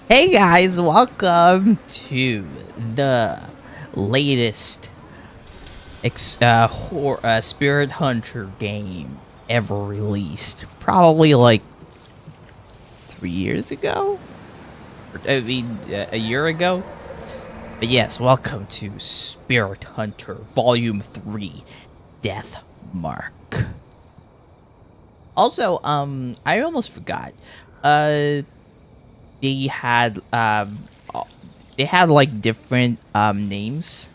Hey guys, welcome to the latest Spirit Hunter game ever released. Probably like 3 years ago? I mean, a year ago? But yes, welcome to Spirit Hunter Volume 3, Death Mark. Also, I almost forgot. They had like different names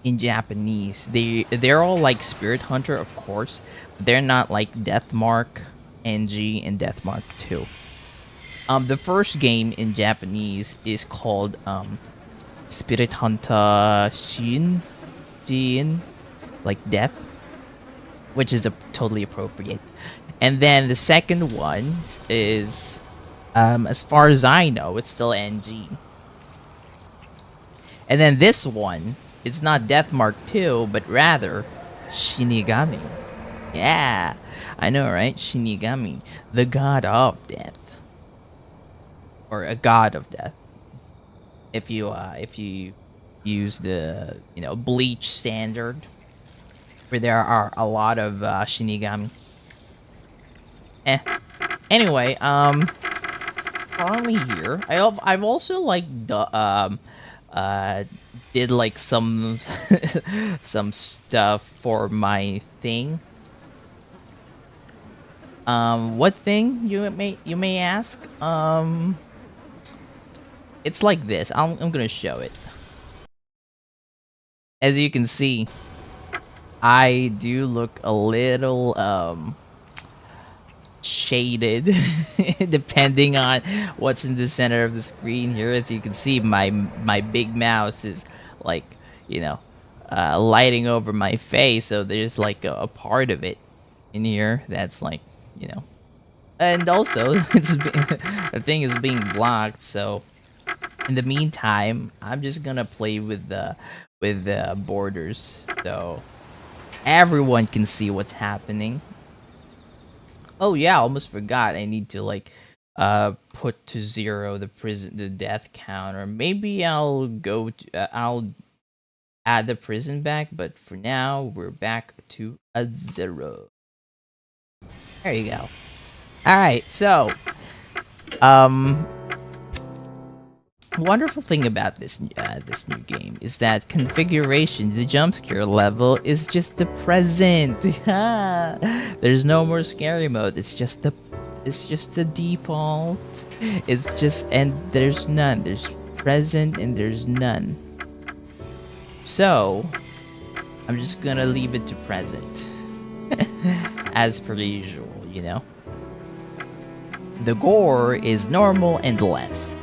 in Japanese. They're all like Spirit Hunter, of course, but they're not like Death Mark NG and Death Mark 2. The first game in Japanese is called Spirit Hunter Jin, like death, which is totally appropriate. And then the second one is, as far as I know, it's still NG. And then this one, it's not Death Mark 2, but rather Shinigami. Yeah, I know, right? Shinigami, the god of death, or a god of death. If you use the Bleach standard, where there are a lot of Shinigami. Anyway, currently here, I've also like did like some some stuff for my thing. What thing, you may ask? It's like this. I'm gonna show it. As you can see, I do look a little shaded depending on what's in the center of the screen here. As you can see, my big mouse is like lighting over my face, so there's like a part of it in here that's like and also the thing is being blocked. So in the meantime, I'm just gonna play with the borders so everyone can see what's happening. Oh yeah, I almost forgot. I need to like put to 0 the death count, or maybe I'll add the prison back, but for now we're back to a 0. There you go. All right, so wonderful thing about this new game is that configuration, the jump scare level, is just the present. There's no more scary mode. It's just the default. It's just, and there's none. There's present and there's none. So I'm just gonna leave it to present, as per usual. The gore is normal and less.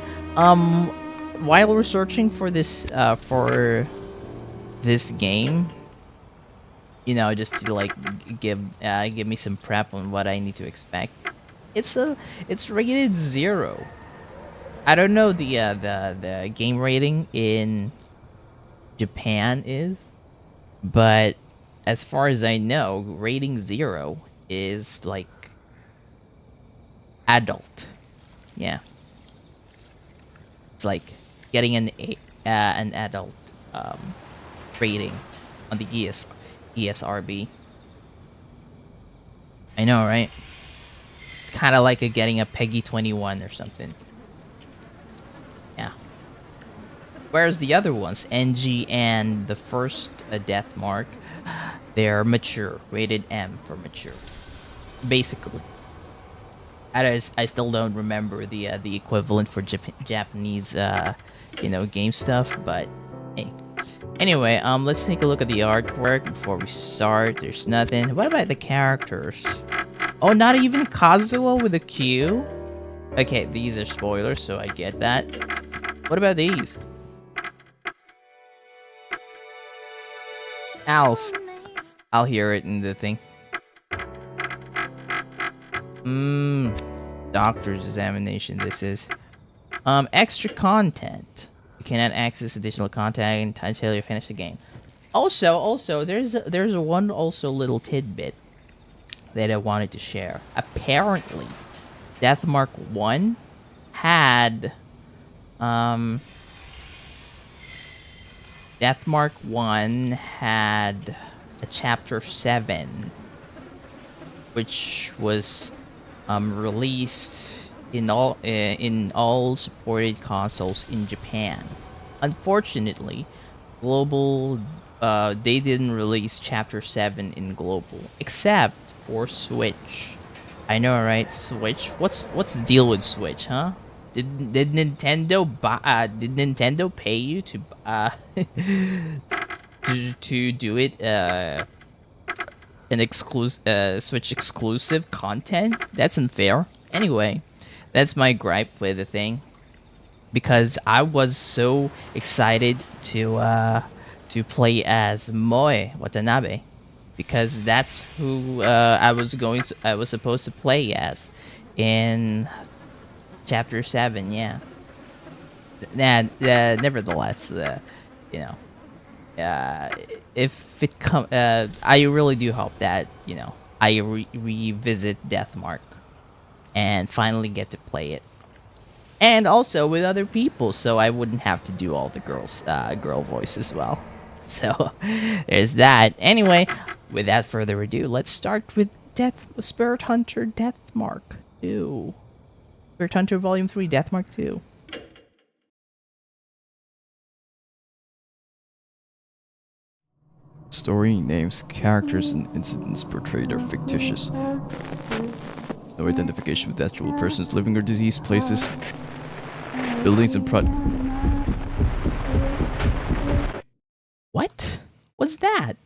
While we're searching for this game, just to like give me some prep on what I need to expect, it's rated 0. I don't know the game rating in Japan is, but as far as I know, rating 0 is like adult. Yeah, it's like getting an adult rating on the ESRB. I know, right? It's kind of like getting a Peggy 21 or something. Yeah. Whereas the other ones, NG and the first Death Mark, they're mature, rated M for mature, basically. I still don't remember the equivalent for Japanese game stuff, but hey. Anyway, let's take a look at the artwork before we start. There's nothing. What about the characters? Oh, not even Kazuo with a Q? Okay, these are spoilers, so I get that. What about these? I'll hear it in the thing. Doctor's examination, this is. Extra content. You cannot access additional content until you finish the game. Also, there's one little tidbit that I wanted to share. Apparently, Death Mark 1 had Deathmark 1 had a chapter 7, which was released in all supported consoles in Japan. Unfortunately, global they didn't release chapter 7 in global, except for Switch. I know, right? Switch. What's the deal with Switch, huh? Did Nintendo pay you to to do it an exclusive Switch exclusive content? That's unfair. Anyway, that's my gripe with the thing, because I was so excited to play as Moe Watanabe, because that's who I was supposed to play as in chapter 7. Yeah. Nevertheless, you know, if it I really do hope that, you know, I revisit Deathmark and finally get to play it, and also with other people, so I wouldn't have to do all the girl voice as well. So there's that. Anyway, without further ado, let's start with Spirit Hunter Deathmark 2. Spirit Hunter Volume 3 Deathmark 2. Story, names, characters, and incidents portrayed are fictitious. No identification with actual persons, living or deceased, places, buildings, and What was that?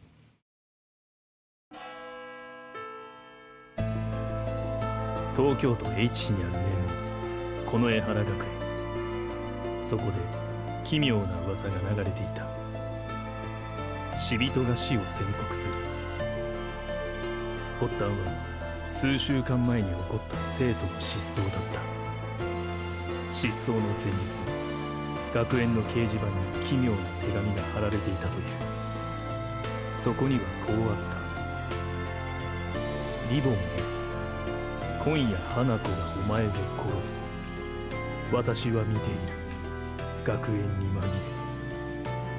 東京都 H 市にある名門、この江原学園。そこで奇妙な噂が流れていた。死人が死を宣告する。発端は数週間前に起こった生徒の失踪だった。失踪の前日、学園の掲示板に奇妙な手紙が貼られていたという。そこにはこうあった。リボンへ、今夜花子がお前を殺す。私は見ている。学園に紛れ、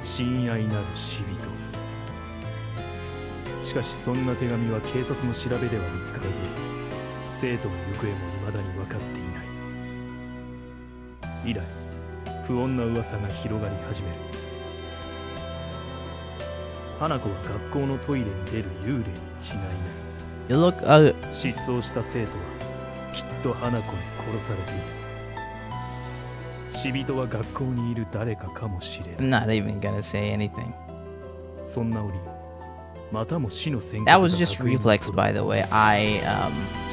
親愛なる死人。しかしそんな手紙は警察の調べでは見つからず、生徒の行方も未だに分かっていない。以来、不穏な噂が広がり始める。花子は学校のトイレに出る幽霊に違いない。You look 失踪した生徒はきっと花子に殺されている。死人は学校にいる誰かかもしれない。 I'm not even gonna say anything. そんな折、またも死の宣告 That が was just 学園に reflex, by the way.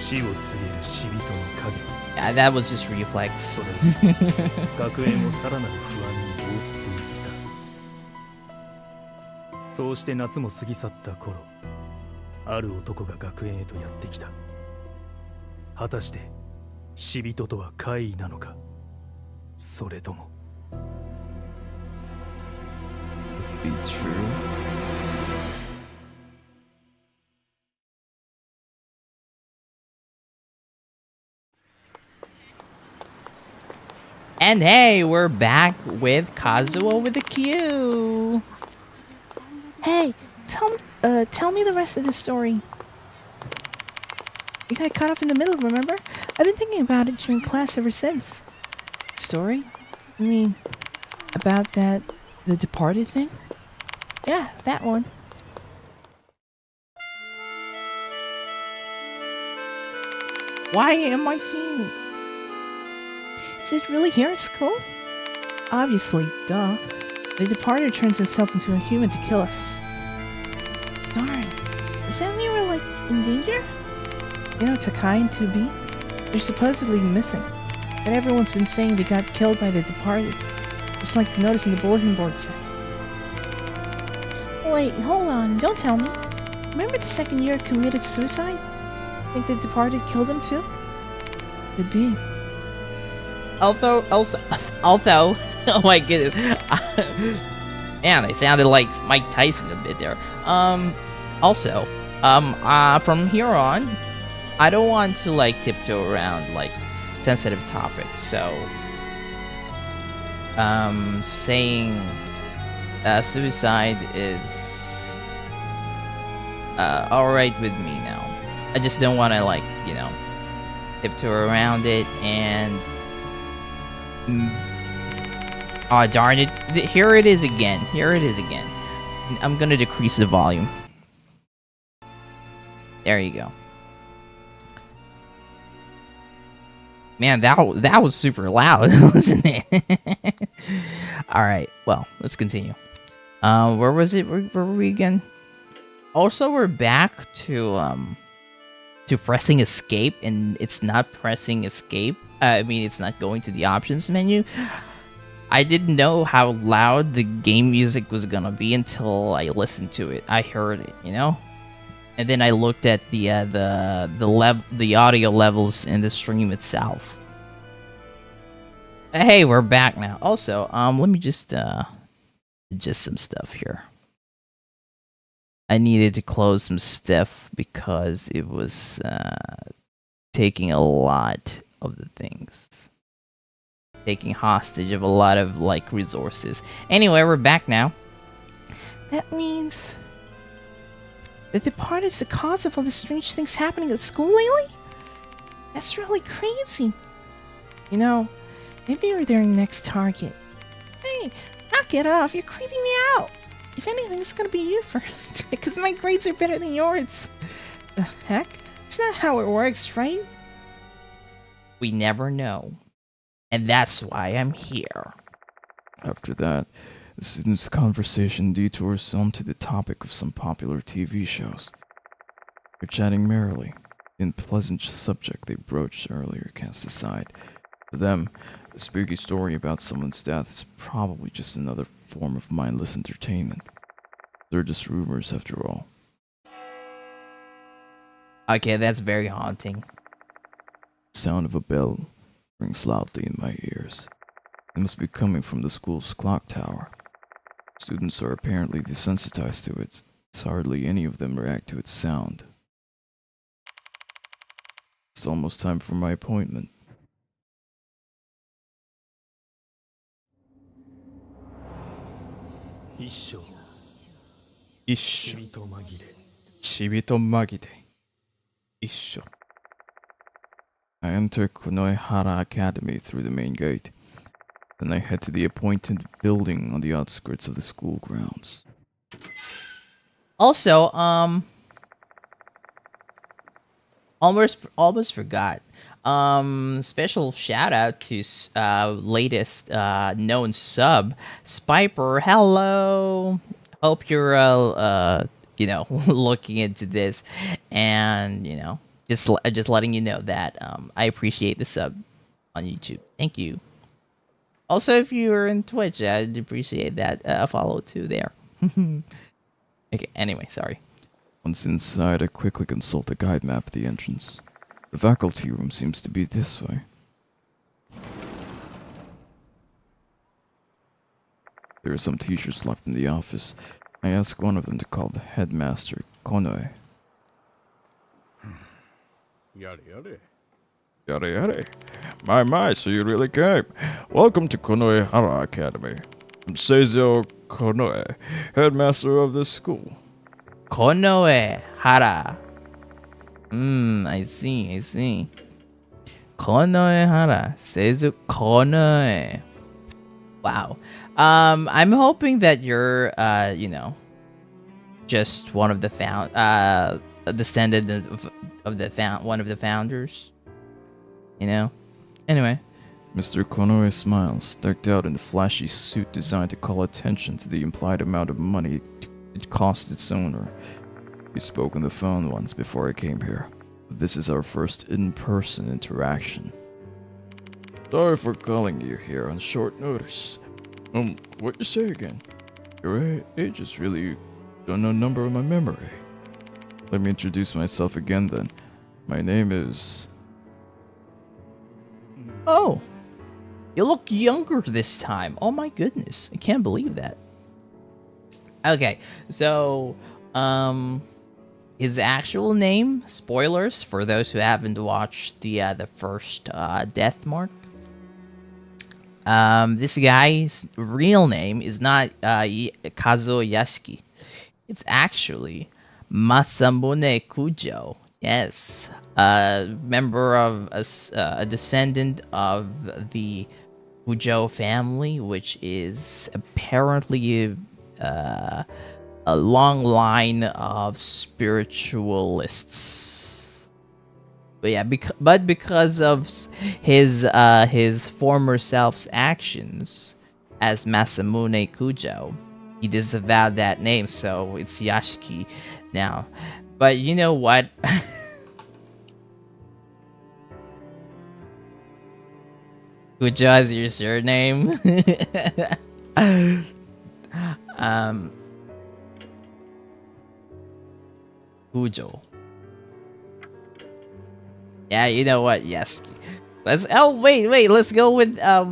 死を告げる死人の影。 Yeah, that was just reflex. それは学園をさらなる不安に覆っていった。そうして夏も過ぎ去った頃、ある男が学園へとやってきた。果たして死人とは怪異なのか、それとも。 be true. And hey, we're back with Kazuo with a Q. Hey, tell me the rest of the story. We got cut off in the middle, remember? I've been thinking about it during class ever since. Story? I mean, about the departed thing? Yeah, that one. Why am I seeing... Is it really here at school? Obviously, duh. The departed turns itself into a human to kill us. Darn. Does that mean we're, like, in danger? You know, Takai and 2B? They're supposedly missing. And everyone's been saying they got killed by the departed. Just like the notice on the bulletin board said. Wait, hold on. Don't tell me. Remember the second year committed suicide? Think the departed killed him too? Could be. Although, oh my goodness. Man, they sounded like Mike Tyson a bit there. From here on, I don't want to, like, tiptoe around, like, sensitive topic, so saying suicide is all right with me now. I just don't want to, like, you know, tiptoe around it and oh, darn it. Here it is again. Here it is again. I'm gonna decrease the volume. There you go. Man, that was super loud, wasn't it? All right. Well, let's continue. Where was it? Where were we again? Also, we're back to pressing escape, and it's not pressing escape. I mean, it's not going to the options menu. I didn't know how loud the game music was gonna be until I listened to it. I heard it, you know, and then I looked at the audio levels in the stream itself. Hey, we're back now. Also, let me just some stuff here. I needed to close some stuff because it was taking a lot of the things. Taking hostage of a lot of, like, resources. Anyway, we're back now. That means that the part is the cause of all the strange things happening at school lately? That's really crazy. You know, maybe you're their next target. Hey, knock it off. You're creeping me out. If anything, it's gonna be you first. Because my grades are better than yours. The heck? It's not how it works, right? We never know. And that's why I'm here. After that, the students' conversation detours onto the topic of some popular TV shows. They're chatting merrily. The unpleasant subject they broached earlier cast aside. For them, a spooky story about someone's death is probably just another form of mindless entertainment. They're just rumors after all. Okay, that's very haunting. The sound of a bell rings loudly in my ears. It must be coming from the school's clock tower. Students are apparently desensitized to it, as hardly any of them react to its sound. It's almost time for my appointment. Issho. Shibito magide. Issho. I enter Konoehara Academy through the main gate. Then I head to the appointed building on the outskirts of the school grounds. Also, almost forgot. Special shout out to latest known sub, Spiper. Hello. Hope you're you know, looking into this, and you know, just letting you know that I appreciate the sub on YouTube. Thank you. Also, if you're in Twitch, I'd appreciate that follow too there. Okay. Anyway, sorry. Once inside, I quickly consult the guide map at the entrance. The faculty room seems to be this way. There are some teachers left in the office. I ask one of them to call the headmaster, Konoe. Yare yare. Yare yare. My, so you really came. Welcome to Konoehara Academy. I'm Seizo Konoe, headmaster of this school. Konoehara. I see. Konoehara. Seizo Konoe. Wow. I'm hoping that you're, you know, just one of the a descendant of one of the founders. You know. Anyway. Mr. Konoe smiles, decked out in a flashy suit designed to call attention to the implied amount of money it cost its owner. We spoke on the phone once before I came here. This is our first in-person interaction. Sorry for calling you here on short notice. What you say again? Your age is really done a number on my memory. Let me introduce myself again then. My name is... Oh, you look younger this time. Oh my goodness, I can't believe that. Okay, so, his actual name, spoilers for those who haven't watched the first Death Mark. This guy's real name is not Kazuo Yasuki. It's actually Masamune Kujo. Yes, a member of a descendant of the Kujo family, which is apparently a long line of spiritualists. But yeah, because of his former self's actions as Masamune Kujo, he disavowed that name, so it's Yashiki now. But you know what? Kujo is your surname. Kujo. Yeah, you know what? Yes. Let's. Oh wait. Let's go with the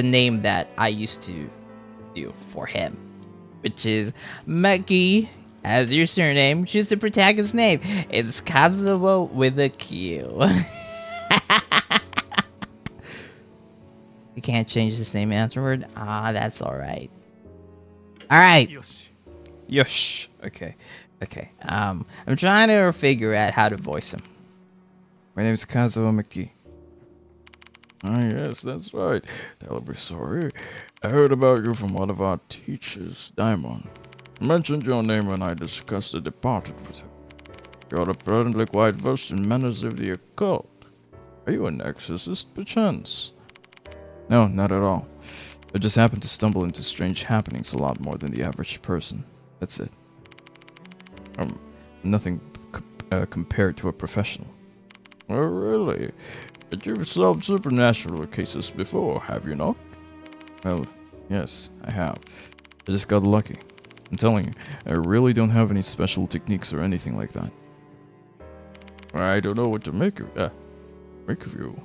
name that I used to do for him, which is Maki as your surname. Choose the protagonist's name. It's Kazuo with a Q. You can't change his name afterward. Ah, that's all right. All right. Yosh. Okay. I'm trying to figure out how to voice him. My name's Kazuo Maki. Ah, yes, that's right. Terribly sorry. I heard about you from one of our teachers, Daimon. He mentioned your name when I discussed the departed with him. You're apparently quite versed in manners of the occult. Are you an exorcist, perchance? No, not at all. I just happen to stumble into strange happenings a lot more than the average person. That's it. Nothing compared to a professional. Oh, really? But you've solved supernatural cases before, have you not? Well, yes, I have. I just got lucky. I'm telling you, I really don't have any special techniques or anything like that. I don't know what to make of you.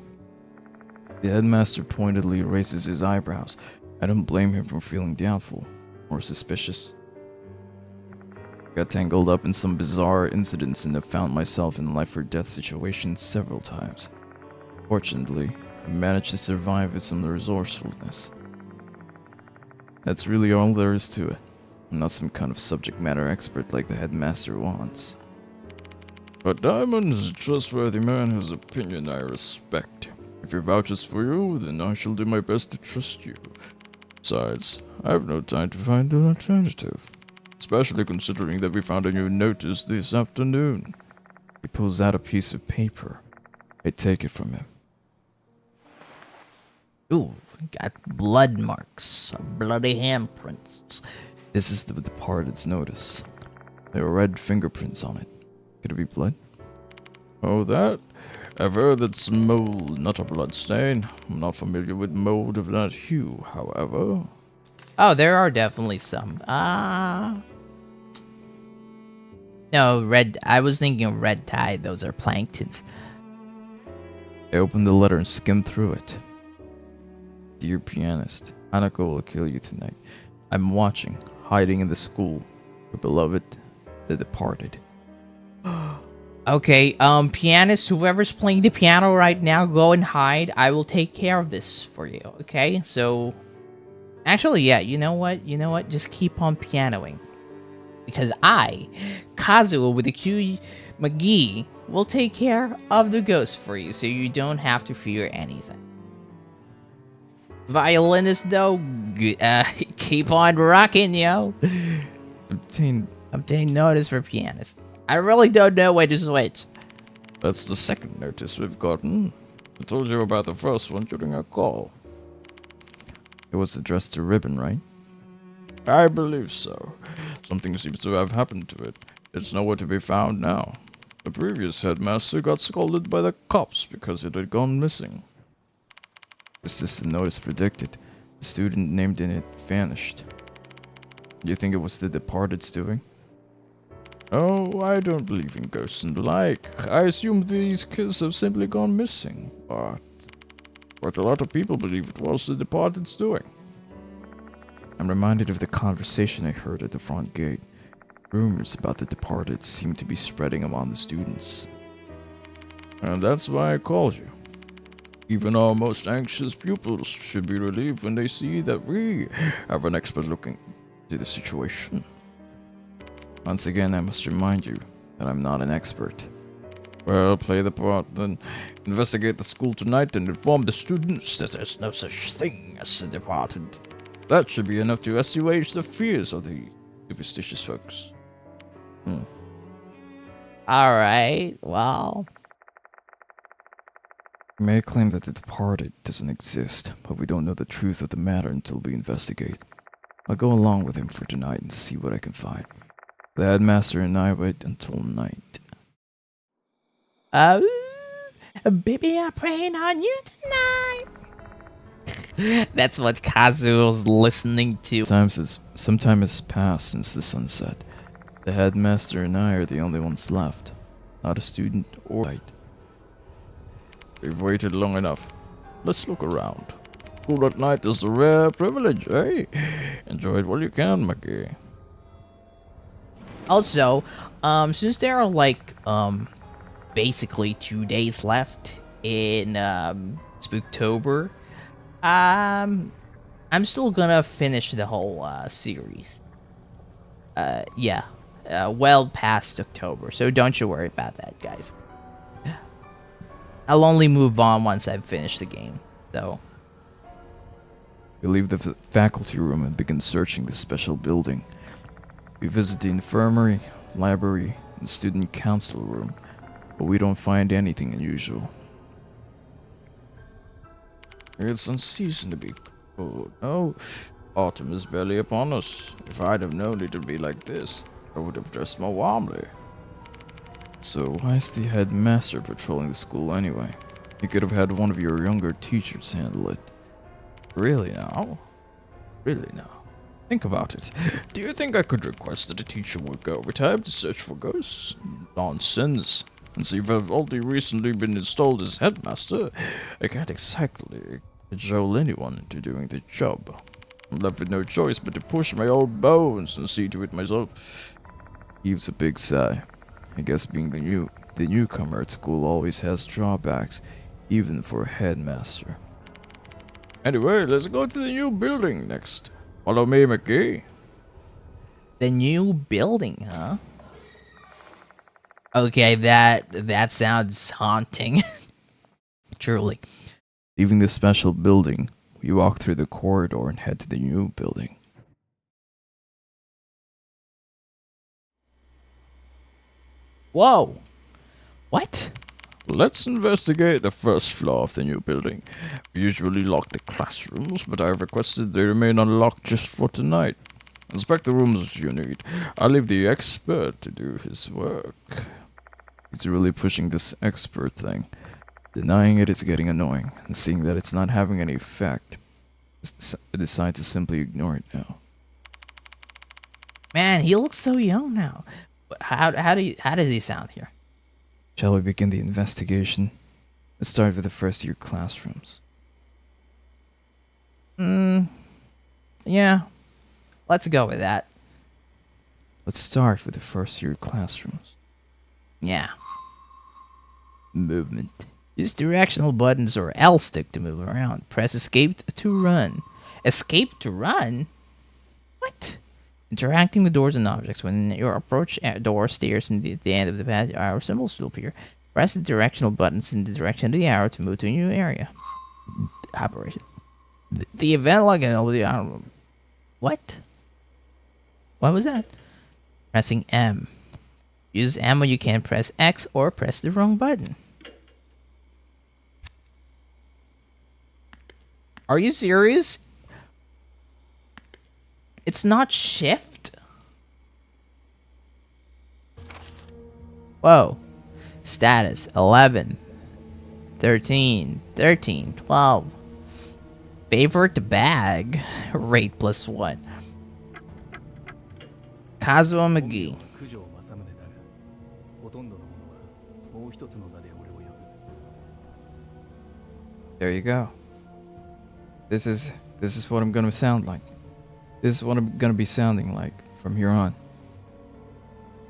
The headmaster pointedly raises his eyebrows. I don't blame him for feeling doubtful or suspicious. Got tangled up in some bizarre incidents and have found myself in life or death situations several times. Fortunately, I managed to survive with some resourcefulness. That's really all there is to it. I'm not some kind of subject matter expert like the headmaster wants. But Diamond is a trustworthy man whose opinion I respect. If he vouches for you, then I shall do my best to trust you. Besides, I have no time to find an alternative. Especially considering that we found a new notice this afternoon. He pulls out a piece of paper. I take it from him. Ooh, got blood marks, bloody handprints. This is the departed's notice. There are red fingerprints on it. Could it be blood? Oh, that? I've heard that's mold, not a blood stain. I'm not familiar with mold of that hue, however. Oh, there are definitely some. No, red. I was thinking of red tide. Those are planktons. I opened the letter and skimmed through it. Dear pianist, Hanako will kill you tonight. I'm watching, hiding in the school. Your beloved, the departed. Okay, pianist, whoever's playing the piano right now, go and hide. I will take care of this for you, okay? So, actually, yeah, you know what? Just keep on pianoing. Because I, Kazuo with the Q McGee, will take care of the ghost for you, so you don't have to fear anything. Violinist, though, keep on rocking, yo. Obtain notice for pianist. I really don't know where to switch. That's the second notice we've gotten. I told you about the first one during our call. It was addressed to Ribbon, right? I believe so. Something seems to have happened to it. It's nowhere to be found now. The previous headmaster got scolded by the cops because it had gone missing. Is this the notice predicted? The student named in it vanished. Do you think it was the departed's doing? Oh, I don't believe in ghosts and the like. I assume these kids have simply gone missing. But a lot of people believe it was the departed's doing. I'm reminded of the conversation I heard at the front gate. Rumors about the departed seem to be spreading among the students. And that's why I called you. Even our most anxious pupils should be relieved when they see that we have an expert looking into the situation. Once again, I must remind you that I'm not an expert. Well, play the part, then investigate the school tonight and inform the students that there's no such thing as the departed. That should be enough to assuage the fears of the superstitious folks. Alright, well. We may claim that the departed doesn't exist, but we don't know the truth of the matter until we investigate. I'll go along with him for tonight and see what I can find. The headmaster and I wait until night. Baby, I'm praying on you tonight. That's what QAZUO's listening to. Some time has passed since the sunset. The headmaster and I are the only ones left. Not a student or light. We've waited long enough. Let's look around. School at night is a rare privilege, eh? Enjoy it while you can, McGee. Also, since there are like basically 2 days left in Spooktober, I'm still gonna finish the whole series. Yeah, well past October, so don't you worry about that, guys. I'll only move on once I've finished the game, so. We leave the faculty room and begin searching the special building. We visit the infirmary, library, and student council room, but we don't find anything unusual. It's unseasoned to be cold. No, autumn is barely upon us. If I'd have known it'd be like this, I would have dressed more warmly. So why is the headmaster patrolling the school anyway? You could have had one of your younger teachers handle it. Really now? Really now? Think about it. Do you think I could request that a teacher would go overtime to search for ghosts? Nonsense. And see if I've only recently been installed as headmaster. I can't exactly cajole anyone into doing the job. I'm left with no choice but to push my old bones and see to it myself. Heaves a big sigh. I guess being the newcomer at school always has drawbacks, even for a headmaster. Anyway, let's go to the new building next. Follow me, McGee. The new building, huh? Okay, that sounds haunting. Truly. Leaving the special building, we walk through the corridor and head to the new building. Whoa. What? Let's investigate the first floor of the new building. We usually lock the classrooms, but I've requested they remain unlocked just for tonight. Inspect the rooms you need. I'll leave the expert to do his work. He's really pushing this expert thing. Denying it is getting annoying, and seeing that it's not having any effect, I decide to simply ignore it now. Man, he looks so young now. How does he sound here? Shall we begin the investigation? Let's start with the first year classrooms. Yeah. Let's go with that. Let's start with the first year classrooms. Yeah. Movement. Use directional buttons or L stick to move around. Press escape to run. Escape to run? What? Interacting with doors and objects. When your approach door stares at the end of the path, arrow symbols will appear. Press the directional buttons in the direction of the arrow to move to a new area. Operation. The event login over the arrow. What? What was that? Pressing M. Use M when you can press X or press the wrong button. Are you serious? It's not shift? Whoa. Status 11, 13, 12. Favorite bag. Rate +1. QAZUO McGee. 九条正宗である。ほとんどのものはもう一つの名で俺を呼ぶ。 There you go. This is what I'm gonna sound like. This is what I'm gonna be sounding like from here on.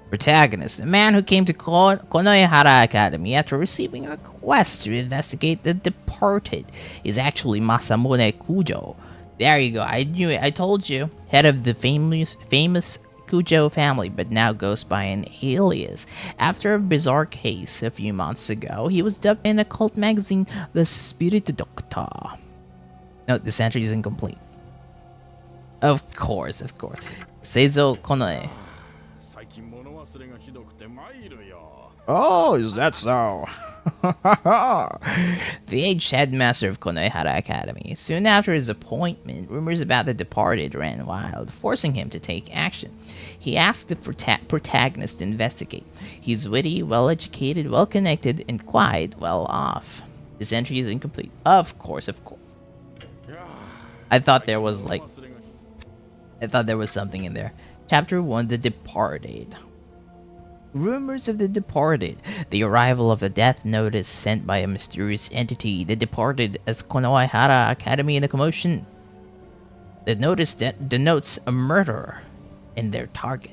Protagonist, the man who came to Konohara Academy after receiving a request to investigate the departed, is actually Masamune Kujo. There you go, I knew it, I told you. Head of the famous Kujo family, but now goes by an alias. After a bizarre case a few months ago, he was dubbed in the cult magazine The Spirit Doctor. Note, this entry is incomplete. Of course. Seizo Konoe. 最近物忘れがひどくて参るよ。 Oh, is that so? The aged headmaster of Konohara Academy. Soon after his appointment, rumors about the departed ran wild, forcing him to take action. He asked the protagonist to investigate. He's witty, well-educated, well-connected, and quite well-off. This entry is incomplete. Of course. I thought there was something in there. Chapter 1, The Departed. Rumors of the departed. The arrival of a death notice sent by a mysterious entity. The departed as Konohara Academy in a commotion. The notice denotes a murderer in their target.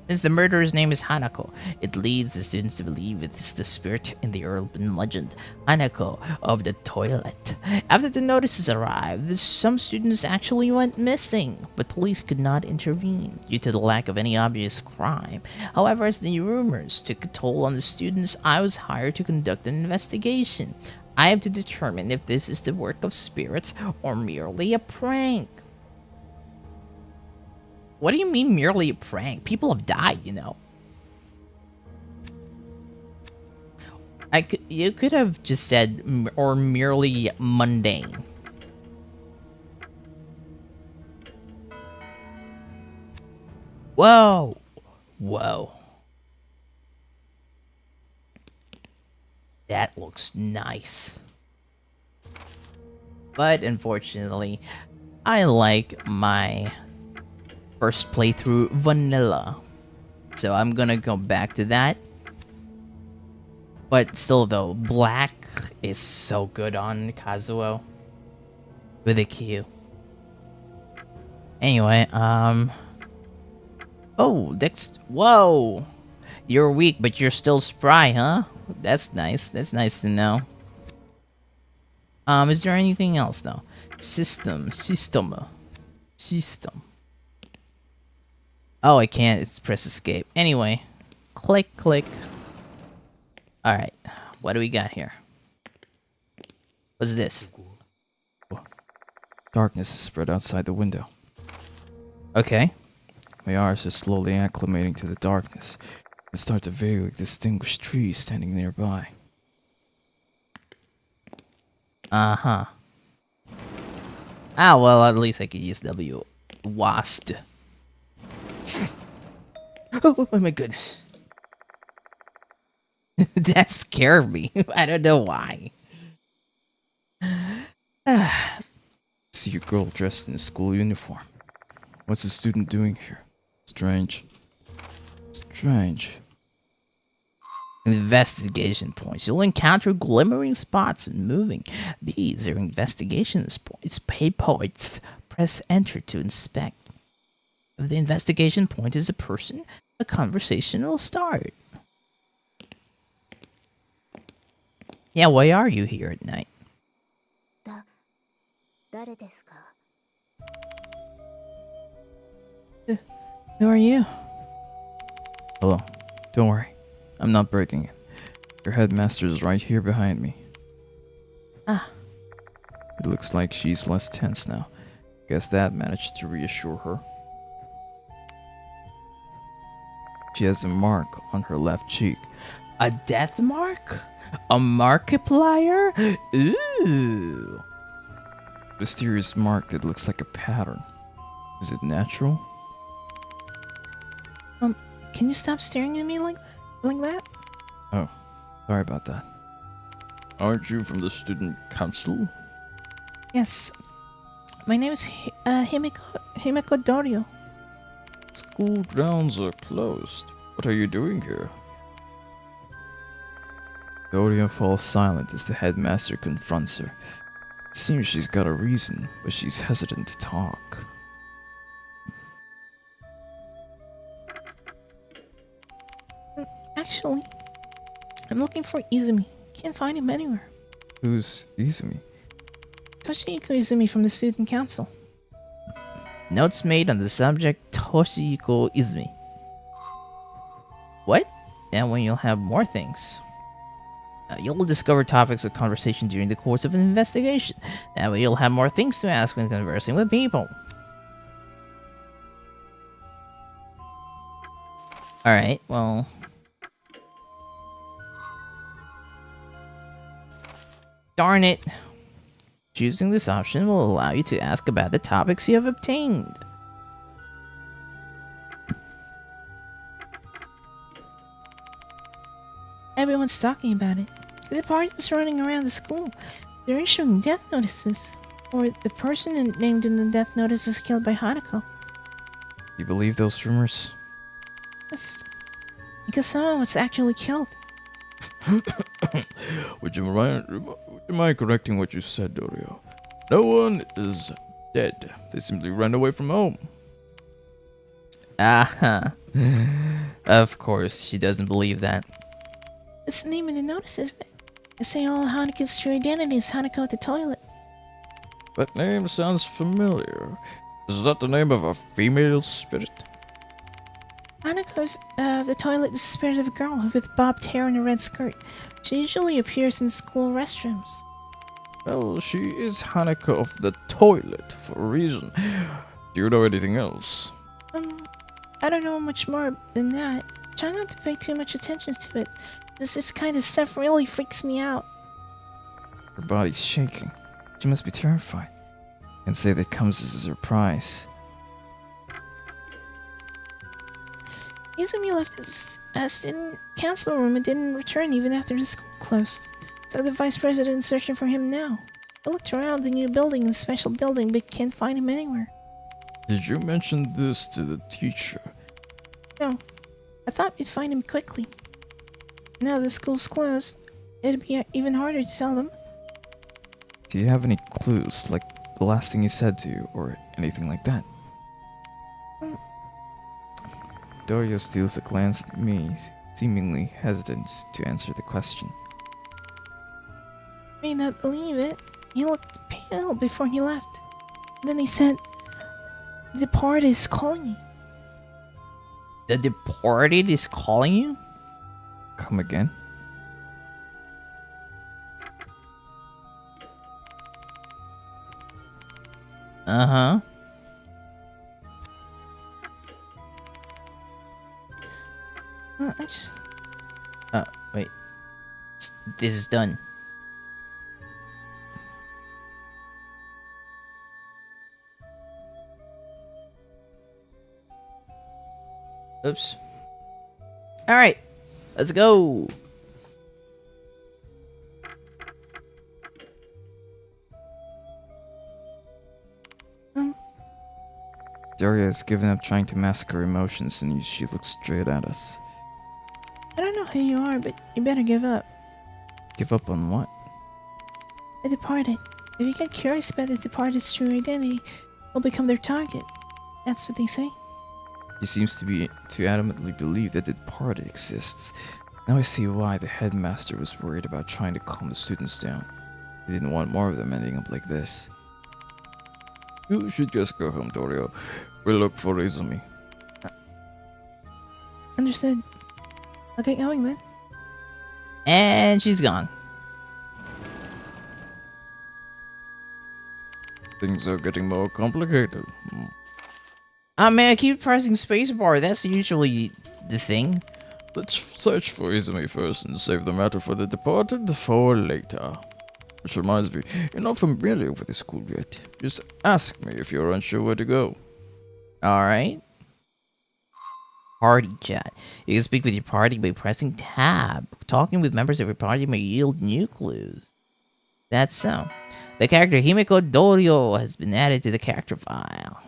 Since the murderer's name is Hanako, it leads the students to believe it's the spirit in the urban legend, Hanako of the toilet. After the notices arrived, some students actually went missing, but police could not intervene due to the lack of any obvious crime. However, as the rumors took a toll on the students, I was hired to conduct an investigation. I have to determine if this is the work of spirits or merely a prank. What do you mean merely a prank? People have died, you know. You could have just said or merely mundane. Whoa. That looks nice. But unfortunately, I like my first playthrough vanilla, so I'm gonna go back to that. But still though, black is so good on QAZUO with a Q. Anyway, oh, whoa, you're weak but you're still spry, huh? That's nice to know. Is there anything else though? System. Oh, I can't. It's press escape. Anyway, click. All right, what do we got here? What's this? Darkness is spread outside the window. Okay. My eyes are slowly acclimating to the darkness and start to vaguely distinguish trees standing nearby. Ah, well, at least I could use WASD. Oh my goodness. That scared me. I don't know why. See a girl dressed in a school uniform. What's a student doing here? Strange. Investigation points. You'll encounter glimmering spots and moving. These are investigation points. Pay points. Press enter to inspect. If the investigation point is a person, a conversation will start. Yeah, why are you here at night? Who are you? Hello. Don't worry. I'm not breaking it. Your headmaster is right here behind me. Ah. It looks like she's less tense now. Guess that managed to reassure her. She has a mark on her left cheek. A death mark? A Markiplier? Ooh. Mysterious mark that looks like a pattern. Is it natural? Can you stop staring at me like that? Oh, sorry about that. Aren't you from the student council? Yes. My name is Himeko Dorio. School grounds are closed. What are you doing here? Doria falls silent as the headmaster confronts her. It seems she's got a reason, but she's hesitant to talk. Actually, I'm looking for Izumi. Can't find him anywhere. Who's Izumi? Toshiko Izumi from the student council. Notes made on the subject Toshiko Izumi. What? And when you'll have more things. You'll discover topics of conversation during the course of an investigation. That way you'll have more things to ask when conversing with people. Alright, well... Darn it! Choosing this option will allow you to ask about the topics you have obtained. Everyone's talking about it. The party's running around the school. They're issuing death notices. Or the person named in the death notice is killed by Hanako. You believe those rumors? Yes. Because someone was actually killed. Would you mind correcting what you said, Dorio? No one is dead. They simply ran away from home. Uh-huh. Of course, she doesn't believe that. It's the name in the notice, isn't it? They say all Hanako's true identity is Hanako at the toilet. That name sounds familiar. Is that the name of a female spirit? Hanako's, the toilet is the spirit of a girl with bobbed hair and a red skirt. She usually appears in school restrooms. Well, she is Hanako of the toilet for a reason. Do you know anything else? I don't know much more than that. Try not to pay too much attention to it. This kind of stuff really freaks me out. Her body's shaking. She must be terrified. And say that comes as a surprise. Izumi left his student council room and didn't return even after the school closed. So the vice president's searching for him now. I looked around the new building, the special building, but can't find him anywhere. Did you mention this to the teacher? No. I thought we'd find him quickly. Now the school's closed, it'd be even harder to tell them. Do you have any clues, like the last thing he said to you, or anything like that? Dorio steals a glance at me, seemingly hesitant to answer the question. May not believe it. He looked pale before he left. Then he said, "The departed is calling you." The departed is calling you? Come again? Uh-huh. Wait. This is done. Oops. Alright. Let's go. Daria has given up trying to mask her emotions and she looks straight at us. I don't know who you are, but you better give up. Give up on what? The departed. If you get curious about the departed's true identity, we'll become their target. That's what they say. He seems to adamantly believe that the departed exists. Now I see why the headmaster was worried about trying to calm the students down. He didn't want more of them ending up like this. You should just go home, Dorio. We'll look for Izumi. Understood. I'll get going then. And she's gone. Things are getting more complicated. Man, I keep pressing spacebar. That's usually the thing. Let's search for Izumi first and save the matter for the departed for later. Which reminds me, you're not familiar with the school yet. Just ask me if you're unsure where to go. Alright. Party chat. You can speak with your party by pressing tab. Talking with members of your party may yield new clues. That's so. The character Himeko Dorio has been added to the character file.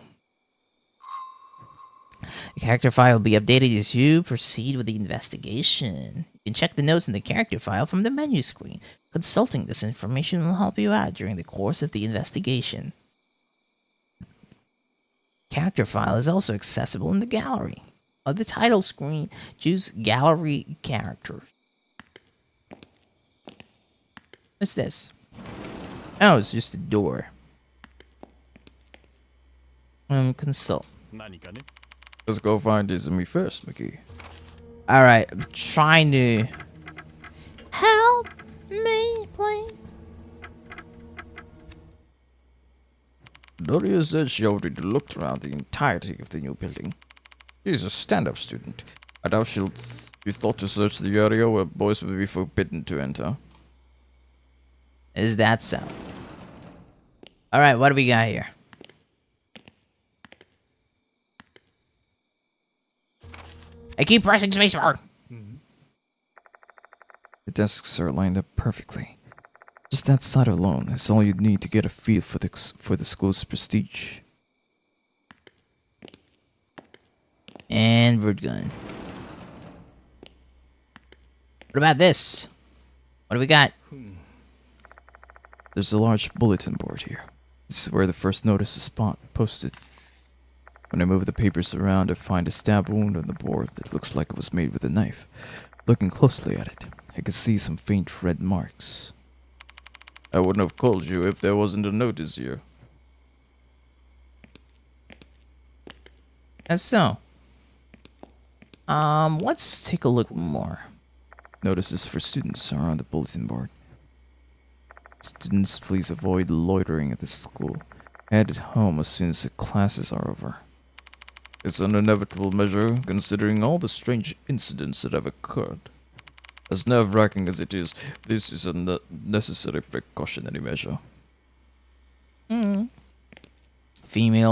The character file will be updated as you proceed with the investigation. You can check the notes in the character file from the menu screen. Consulting this information will help you out during the course of the investigation. Character file is also accessible in the gallery. of the title screen, choose Gallery Characters. What's this? Oh, it's just a door. Consult. Let's go find Izumi first, McGee. Alright, I'm trying to... Help me, please. Doria said she already looked around the entirety of the new building. She's a stand-up student. I doubt she'll be thought to search the area where boys will be forbidden to enter. Is that so? Alright, what do we got here? I keep pressing spacebar. The desks are lined up perfectly. Just that sight alone is all you need to get a feel for the school's prestige. And we're done. What about this? What do we got? There's a large bulletin board here. This is where the first notice is posted. When I move the papers around, I find a stab wound on the board that looks like it was made with a knife. Looking closely at it, I can see some faint red marks. I wouldn't have called you if there wasn't a notice here. That's so. Let's take a look more. Notices for students are on the bulletin board. Students, please avoid loitering at the school. Head home as soon as the classes are over. It's an inevitable measure, considering all the strange incidents that have occurred. As nerve-wracking as it is, this is a necessary precautionary measure. Female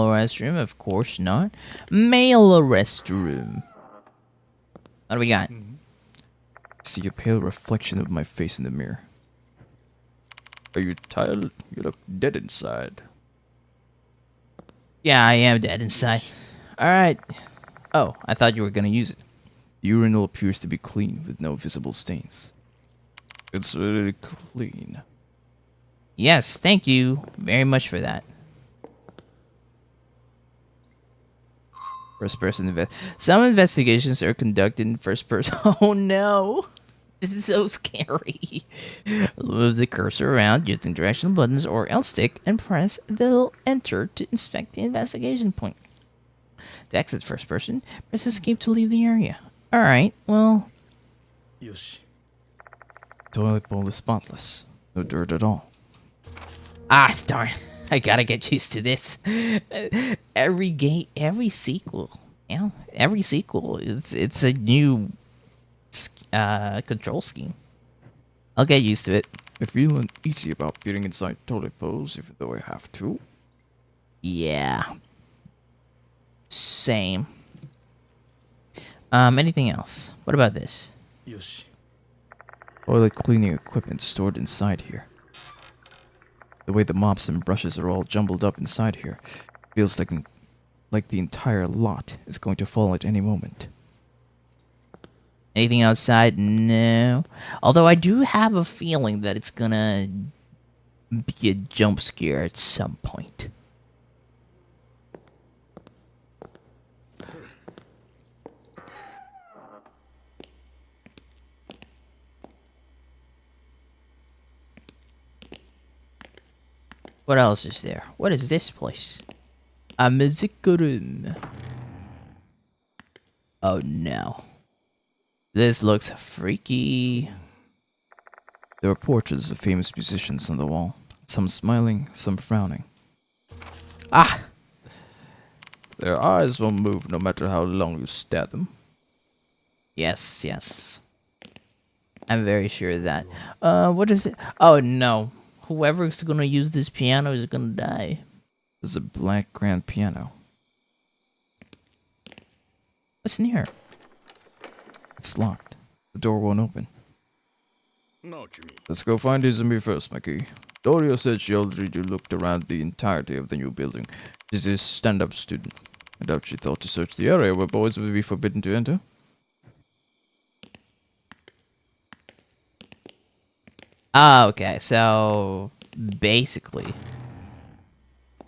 restroom, of course not. Male restroom. What do we got? I see a pale reflection of my face in the mirror. Are you tired? You look dead inside. Yeah, I am dead inside. Alright. Oh, I thought you were gonna use it. The urinal appears to be clean with no visible stains. It's really clean. Yes, thank you very much for that. First person some investigations are conducted in first person. Oh no. This is so scary. Move the cursor around using directional buttons or L stick and press the enter to inspect the investigation point. To exit first person, press escape to leave the area. Alright, well... Toilet bowl is spotless. No dirt at all. Ah, darn. I gotta get used to this. Every sequel, yeah, every sequel it's a new control scheme. I'll get used to it. I feel uneasy about being inside toilet bowls, even though I have to. Yeah. Same. Anything else? What about this? Toilet cleaning equipment stored inside here. The way the mops and brushes are all jumbled up inside here feels like the entire lot is going to fall at any moment. Anything outside? No. Although I do have a feeling that it's gonna be a jump scare at some point. What else is there? What is this place? A music room. Oh no. This looks freaky. There are portraits of famous musicians on the wall. Some smiling, some frowning. Ah! Their eyes won't move no matter how long you stare at them. Yes, yes. I'm very sure of that. What is it? Oh no. Whoever's gonna use this piano is gonna die. There's a black grand piano. What's in here? It's locked. The door won't open. Let's go find Izumi first, Maki. Doria said she already looked around the entirety of the new building. She's a stand-up student. I doubt she thought to search the area where boys would be forbidden to enter. Oh, okay. So basically,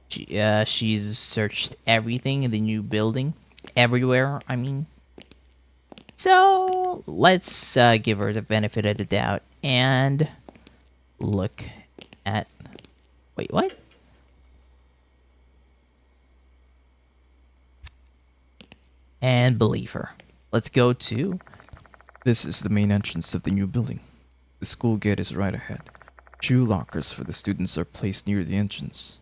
she's searched everything in the new building, everywhere. I mean, So let's give her the benefit of the doubt and look at. Wait, what? And believe her. Let's go to. This is the main entrance of the new building. The school gate is right ahead. 2 lockers for the students are placed near the entrance.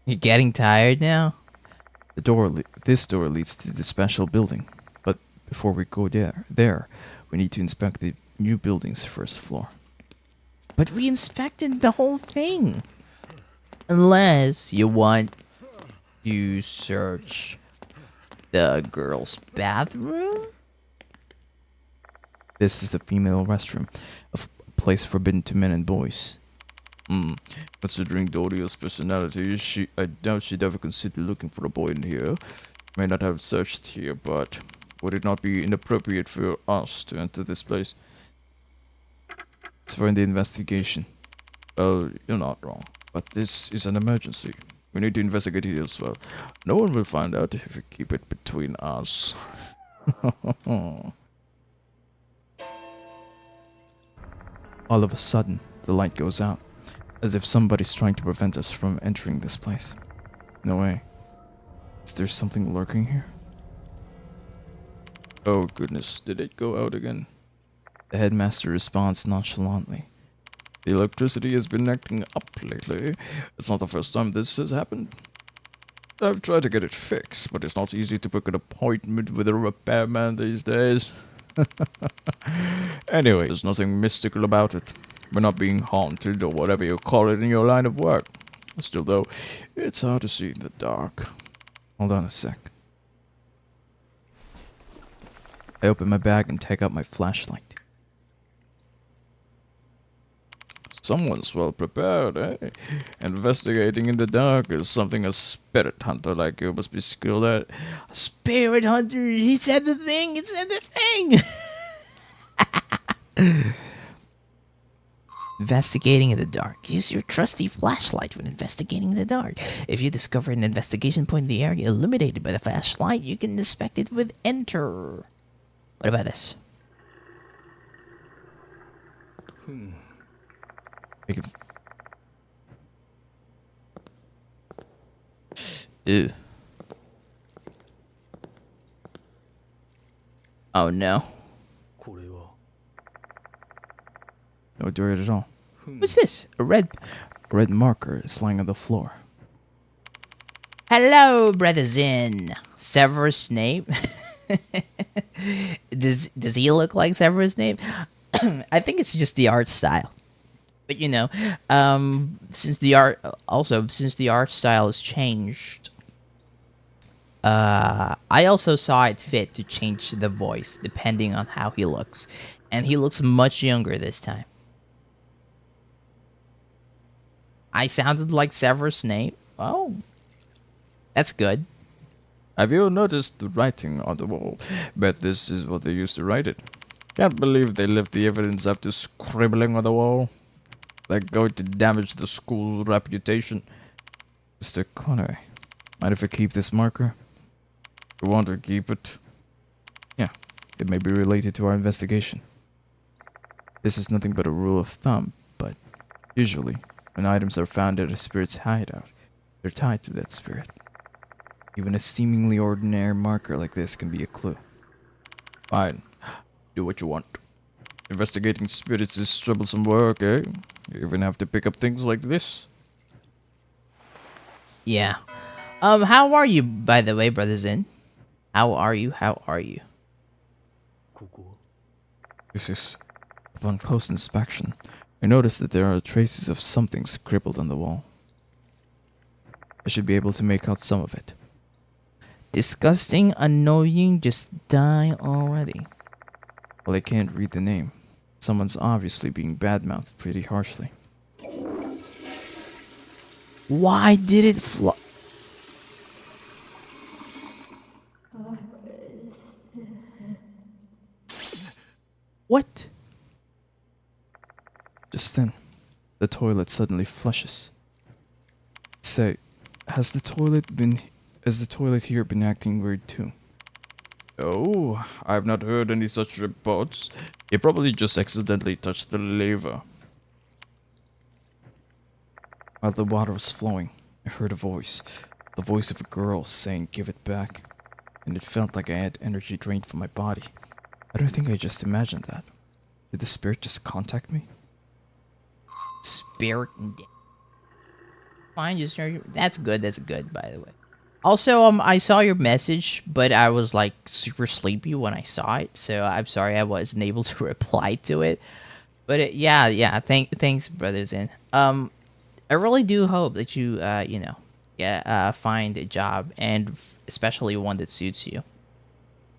You getting tired now? This door leads to the special building, but before we go there, we need to inspect the new building's first floor. But we inspected the whole thing. Unless you want to search the girls' bathroom? This is the female restroom, a place forbidden to men and boys. Considering Doria's personality, I doubt she'd ever consider looking for a boy in here. May not have searched here, but would it not be inappropriate for us to enter this place? It's for the investigation. Well, you're not wrong, but this is an emergency. We need to investigate it as well. No one will find out if we keep it between us. All of a sudden, the light goes out, as if somebody's trying to prevent us from entering this place. No way. Is there something lurking here? Oh goodness, did it go out again? The headmaster responds nonchalantly. The electricity has been acting up lately. It's not the first time this has happened. I've tried to get it fixed, but it's not easy to book an appointment with a repairman these days. Anyway, there's nothing mystical about it. We're not being haunted or whatever you call it in your line of work. Still though, it's hard to see in the dark. Hold on a sec. I open my bag and take out my flashlight. Someone's well prepared, eh? Investigating in the dark is something a spirit hunter like you must be skilled at. Spirit hunter, he said the thing, he said the thing! Investigating in the dark. Use your trusty flashlight when investigating in the dark. If you discover an investigation point in the area illuminated by the flashlight, you can inspect it with enter. What about this? Ew. Oh no. これは No dirt at all. What's this? A red... A red marker is lying on the floor. Hello, Brother Zin. Severus Snape? Does he look like Severus Snape? I think it's just the art style. But you know, since the art style has changed, I also saw it fit to change the voice depending on how he looks, and he looks much younger this time. I sounded like Severus Snape. Oh, that's good. Have you noticed the writing on the wall? Bet this is what they used to write it. Can't believe they left the evidence after scribbling on the wall. They're going to damage the school's reputation. Mr. Conway, mind if I keep this marker? You want to keep it? Yeah, it may be related to our investigation. This is nothing but a rule of thumb, but usually, when items are found at a spirit's hideout, they're tied to that spirit. Even a seemingly ordinary marker like this can be a clue. Fine. Do what you want. Investigating spirits is troublesome work, eh? You even have to pick up things like this. Yeah. How are you, by the way, Brother Zin? How are you? How are you? ここ This is... Upon close inspection, I noticed that there are traces of something scribbled on the wall. I should be able to make out some of it. Disgusting, annoying, just die already. Well, I can't read the name. Someone's obviously being badmouthed pretty harshly. Why did it fly? What? Just then, the toilet suddenly flushes. Say, has the toilet here been acting weird too? Oh, I've not heard any such reports. He probably just accidentally touched the lever. While the water was flowing, I heard a voice. The voice of a girl saying, "Give it back." And it felt like I had energy drained from my body. I don't think I just imagined that. Did the spirit just contact me? Spirit. Fine, just that's good. That's good, by the way. Also, I saw your message, but I was like super sleepy when I saw it, so I'm sorry I wasn't able to reply to it. But yeah. Thanks, brothers. In I really do hope that you find a job, and especially one that suits you,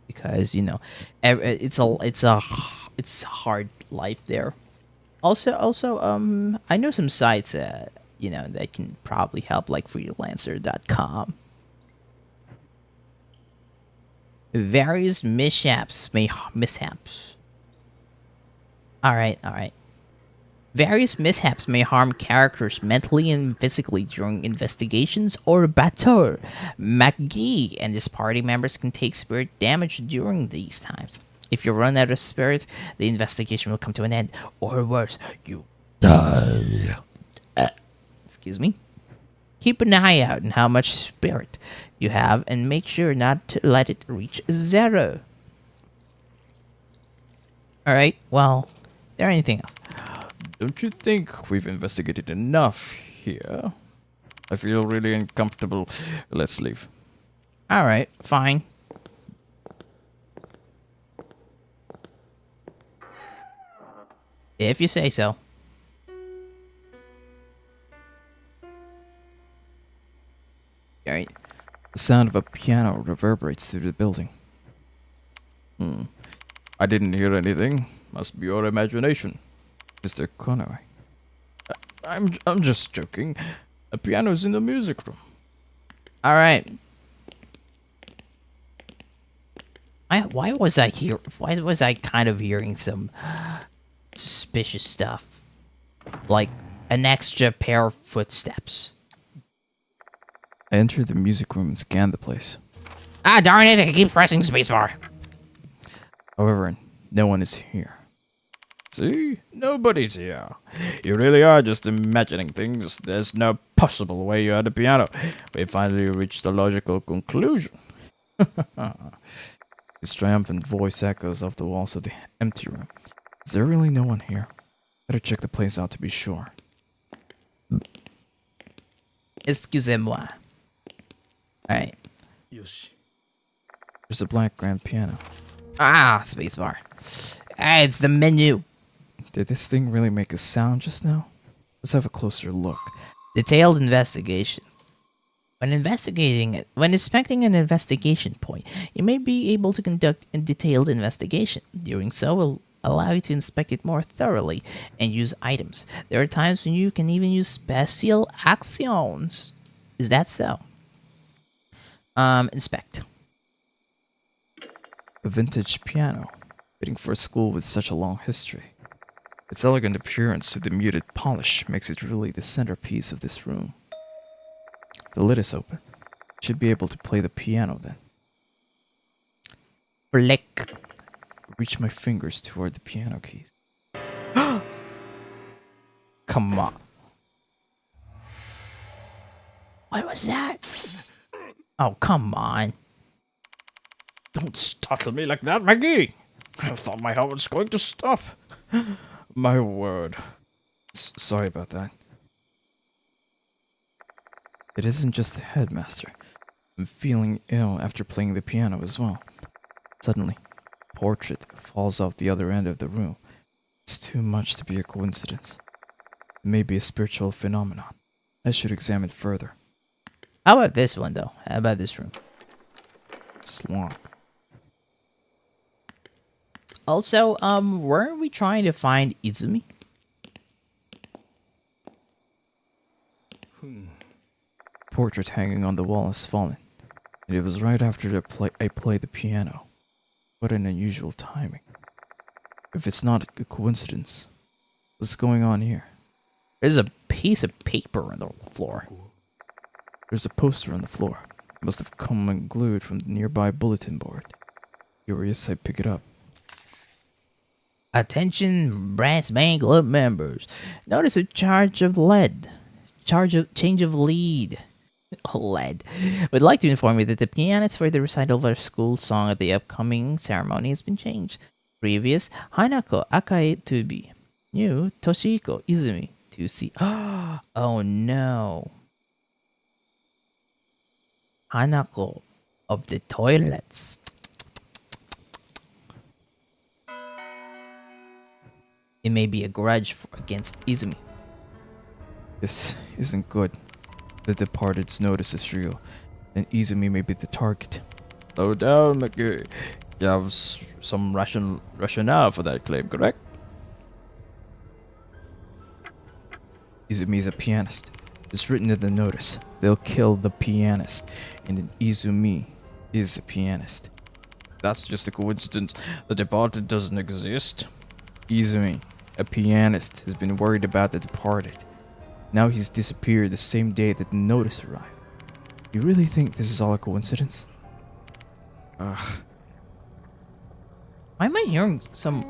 because it's a hard life there. Also, I know some sites that can probably help, like freelancer.com. Various mishaps. All right. Various mishaps may harm characters mentally and physically during investigations or battle. McGee and his party members can take spirit damage during these times. If you run out of spirit, the investigation will come to an end, or worse, you die. Excuse me. Keep an eye out on how much spirit you have, and make sure not to let it reach 0. Alright, well, is there anything else? Don't you think we've investigated enough here? I feel really uncomfortable. Let's leave. Alright, fine. If you say so. Alright. The sound of a piano reverberates through the building. I didn't hear anything. Must be your imagination, Mr. Conway. I'm just joking. A piano's in the music room. Alright. Why was I kind of hearing some suspicious stuff? Like an extra pair of footsteps. I entered the music room and scanned the place. Ah, darn it, I keep pressing spacebar. However, no one is here. See? Nobody's here. You really are just imagining things. There's no possible way you had a piano. We finally reached a logical conclusion. His triumphant voice echoes off the walls of the empty room. Is there really no one here? Better check the place out to be sure. Excusez-moi. Alright. There's a black grand piano. Ah, spacebar. Ah, it's the menu. Did this thing really make a sound just now? Let's have a closer look. Detailed investigation. When inspecting an investigation point, you may be able to conduct a detailed investigation. Doing so will allow you to inspect it more thoroughly and use items. There are times when you can even use special actions. Is that so? Inspect. A vintage piano, fitting for a school with such a long history. Its elegant appearance with the muted polish makes it really the centerpiece of this room. The lid is open. Should be able to play the piano then. Flick. Reach my fingers toward the piano keys. Come on. What was that? Oh, come on. Don't startle me like that, Maggie! I thought my heart was going to stop. My word. Sorry about that. It isn't just the headmaster. I'm feeling ill after playing the piano as well. Suddenly, a portrait falls off the other end of the room. It's too much to be a coincidence. It may be a spiritual phenomenon. I should examine further. How about this one, though? How about this room? It's long. Also, weren't we trying to find Izumi? Portrait hanging on the wall has fallen, and it was right after I played the piano. What an unusual timing. If it's not a coincidence, What's going on here? There's a piece of paper on the floor. There's a poster on the floor. It must have come unglued from the nearby bulletin board. Curious, I pick it up. Attention, brass band club members. Notice a charge of lead. Change of lead. Lead. Would like to inform you that the pianist for the recital of our school song at the upcoming ceremony has been changed. Previous, Hanako Akai to be. New, Toshiko Izumi to see. Oh no. Hanako of the toilets. It may be a grudge against Izumi. This isn't good. The departed's notice is real, and Izumi may be the target. Slow down, McGee. You have some rationale for that claim, correct? Izumi is a pianist. It's written in the notice. They'll kill the pianist, and then Izumi is a pianist. That's just a coincidence. The departed doesn't exist. Izumi, a pianist, has been worried about the departed. Now he's disappeared the same day that the notice arrived. You really think this is all a coincidence? Why am I hearing some...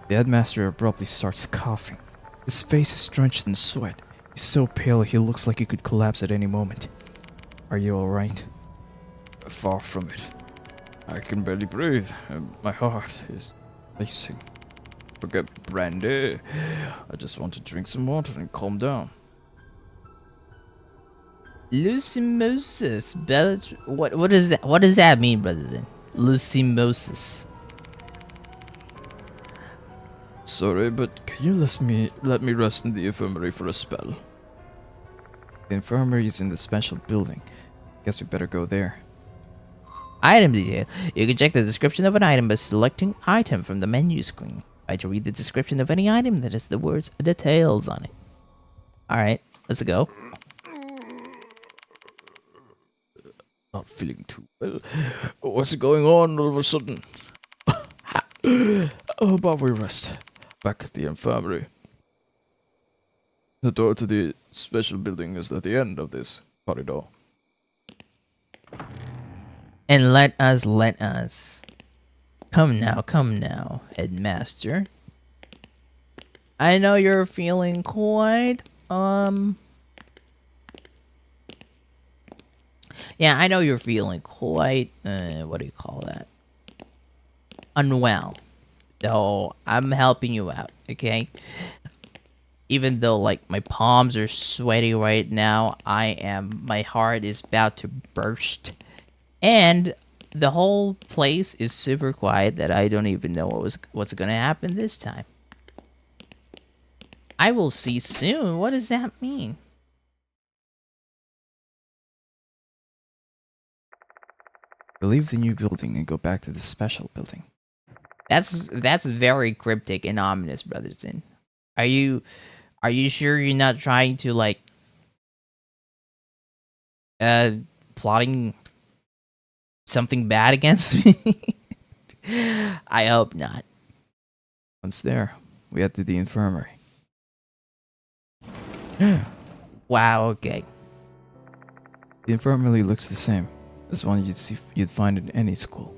The headmaster abruptly starts coughing. His face is drenched in sweat. He's so pale he looks like he could collapse at any moment. Are you alright? Far from it. I can barely breathe, and my heart is racing. Forget brandy. I just want to drink some water and calm down. Lucimosis. What is that? What does that mean, brother? Lucimosis. Sorry, but can you let me rest in the infirmary for a spell? The infirmary is in the special building. Guess we better go there. Item detail. You can check the description of an item by selecting item from the menu screen. Try to read the description of any item that has the words details on it. Alright, let's go. Not feeling too well. What's going on all of a sudden? How about we rest? Back at the infirmary. The door to the special building is at the end of this corridor. And let us. Come now, headmaster. I know you're feeling quite, yeah, I know you're feeling quite, what do you call that? Unwell. So, I'm helping you out, okay? Even though, like, my palms are sweaty right now, my heart is about to burst. And the whole place is super quiet that I don't even know what's gonna happen this time. I will see soon. What does that mean? We'll leave the new building and go back to the special building. That's very cryptic and ominous, Brotherson. Are you sure you're not trying to, like, plotting something bad against me? I hope not. Once there, we head to the infirmary. Wow, okay. The infirmary looks the same as one you'd find in any school.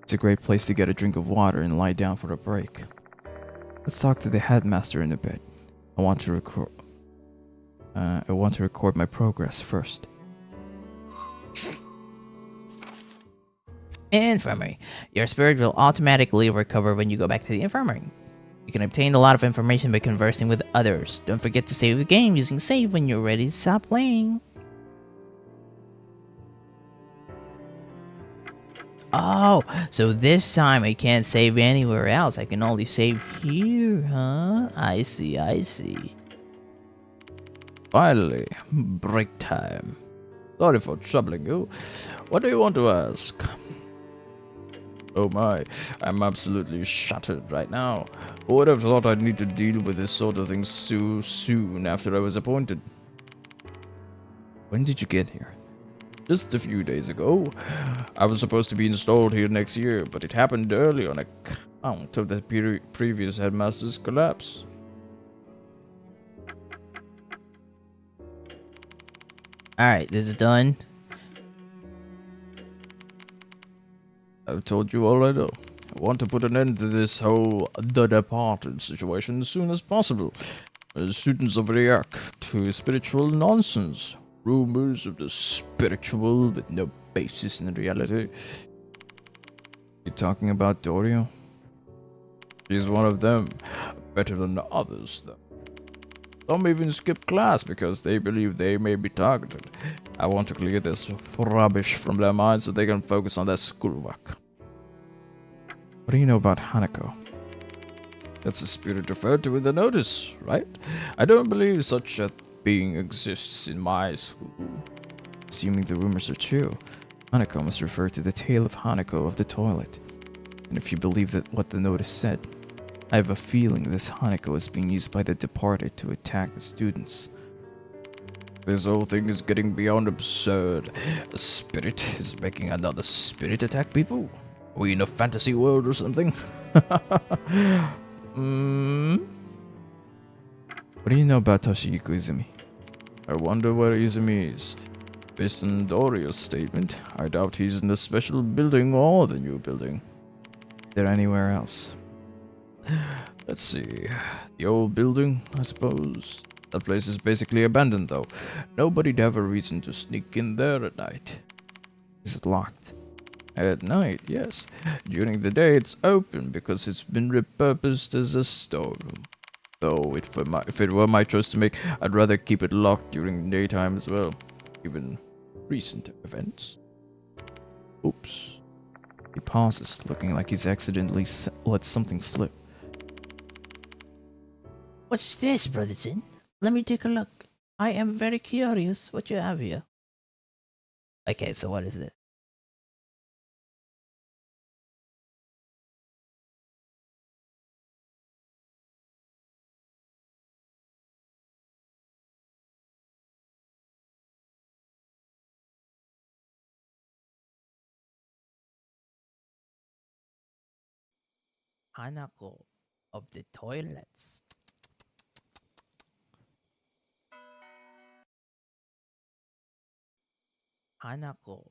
It's a great place to get a drink of water and lie down for a break. Let's talk to the headmaster in a bit. I want to record my progress first. Infirmary. Your spirit will automatically recover when you go back to the infirmary. You can obtain a lot of information by conversing with others. Don't forget to save the game using save when you're ready to stop playing. Oh, so this time I can't save anywhere else. I can only save here, huh? I see. Finally, break time. Sorry for troubling you. What do you want to ask? Oh my, I'm absolutely shattered right now. Who would have thought I'd need to deal with this sort of thing so soon after I was appointed? When did you get here? just a few days ago. I was supposed to be installed here next year, but it happened early on account of the previous headmaster's collapse. Alright, this is done. I've told you all I know. I want to put an end to this whole the departed situation as soon as possible. As students overreact to spiritual nonsense. Rumors of the spiritual with no basis in reality. You talking about Dorio? She's one of them. Better than the others, though. Some even skip class because they believe they may be targeted. I want to clear this rubbish from their minds so they can focus on their schoolwork. What do you know about Hanako? That's the spirit referred to in the notice, right? I don't believe such a being exists in my school. Assuming the rumors are true, Hanako must refer to the tale of Hanako of the toilet. And if you believe that what the notice said, I have a feeling this Hanako is being used by the departed to attack the students. This whole thing is getting beyond absurd. A spirit is making another spirit attack people? Are we in a fantasy world or something? What do you know about Toshiyuki Izumi? I wonder where Izumi is. Based on Dorio's statement, I doubt he's in the special building or the new building. Is there anywhere else? Let's see. The old building, I suppose. That place is basically abandoned, though. Nobody'd have a reason to sneak in there at night. Is it locked? At night, yes. During the day, it's open because it's been repurposed as a storeroom. Though, if it were my choice to make, I'd rather keep it locked during the daytime as well. Given recent events. Oops. He pauses, looking like he's accidentally let something slip. What's this, Brotherson? Let me take a look. I am very curious what you have here. Okay, so what is this? Hanako of the toilets. Hanako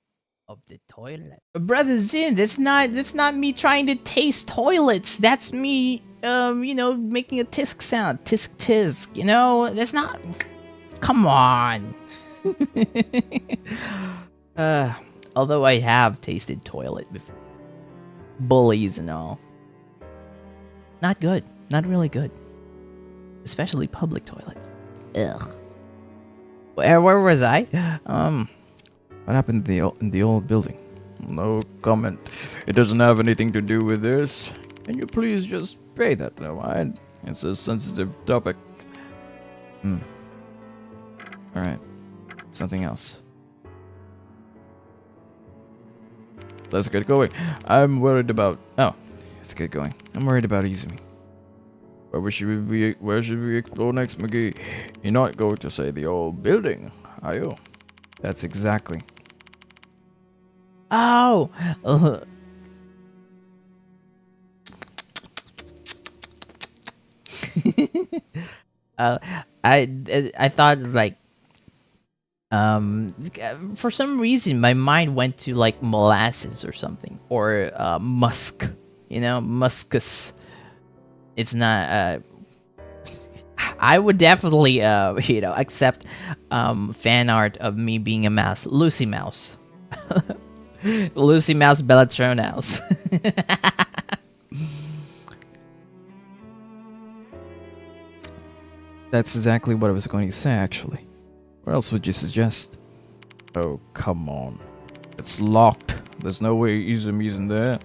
of the toilet. Brother Zin, that's not me trying to taste toilets. That's me making a tisk sound. Tisk tisk, that's not. Come on. Although I have tasted toilet before. Bullies and all. Not good. Not really good. Especially public toilets. Ugh. Where was I? What happened in the old building? No comment. It doesn't have anything to do with this. Can you please just pay that no mind? It's a sensitive topic. Alright. Something else. Let's get going. I'm worried about... Oh, let's get going. I'm worried about Izumi. Where should we explore next, McGee? You're not going to say the old building, are you? That's exactly. Oh! I thought like for some reason my mind went to like molasses or something, or musk, muskus. It's not I would definitely accept fan art of me being a mouse. Lucy Mouse. Lucy Mouse Bellatronaus. That's exactly what I was going to say, actually. What else would you suggest? Oh, come on. It's locked. There's no way Izumi's in there.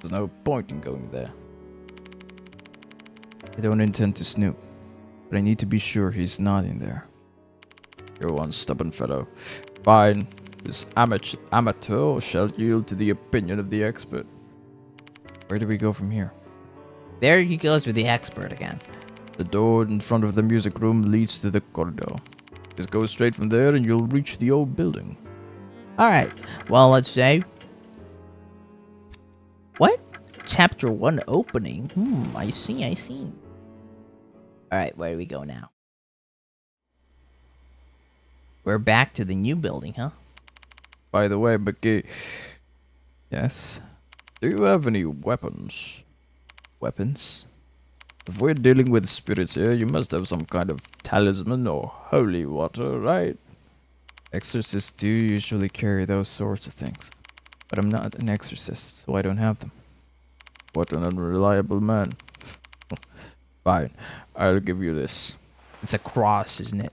There's no point in going there. I don't intend to snoop, but I need to be sure he's not in there. You're one stubborn fellow. Fine. This amateur shall yield to the opinion of the expert. Where do we go from here? There he goes with the expert again. The door in front of the music room leads to the corridor. Just go straight from there and you'll reach the old building. Alright, well, let's say. What? Chapter 1 opening? I see, I see. Alright, where do we go now? We're back to the new building, huh? By the way, Becky. Yes? Do you have any weapons? Weapons? If we're dealing with spirits here, you must have some kind of talisman or holy water, right? Exorcists do usually carry those sorts of things. But I'm not an exorcist, so I don't have them. What an unreliable man. Fine, I'll give you this. It's a cross, isn't it?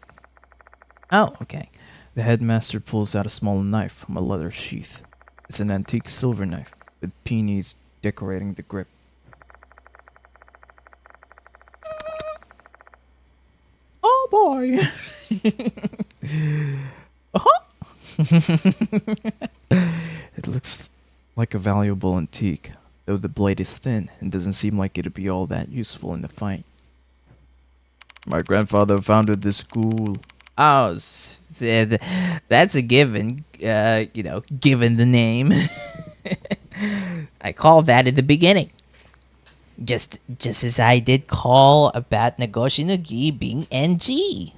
Oh, okay. The headmaster pulls out a small knife from a leather sheath. It's an antique silver knife, with peonies decorating the grip. Oh boy! It looks like a valuable antique, though the blade is thin and doesn't seem like it'd be all that useful in a fight. My grandfather founded this school. Oh, that's a given. Given the name. I called that at the beginning. Just as I did call about Nagoshi no Gi being NG.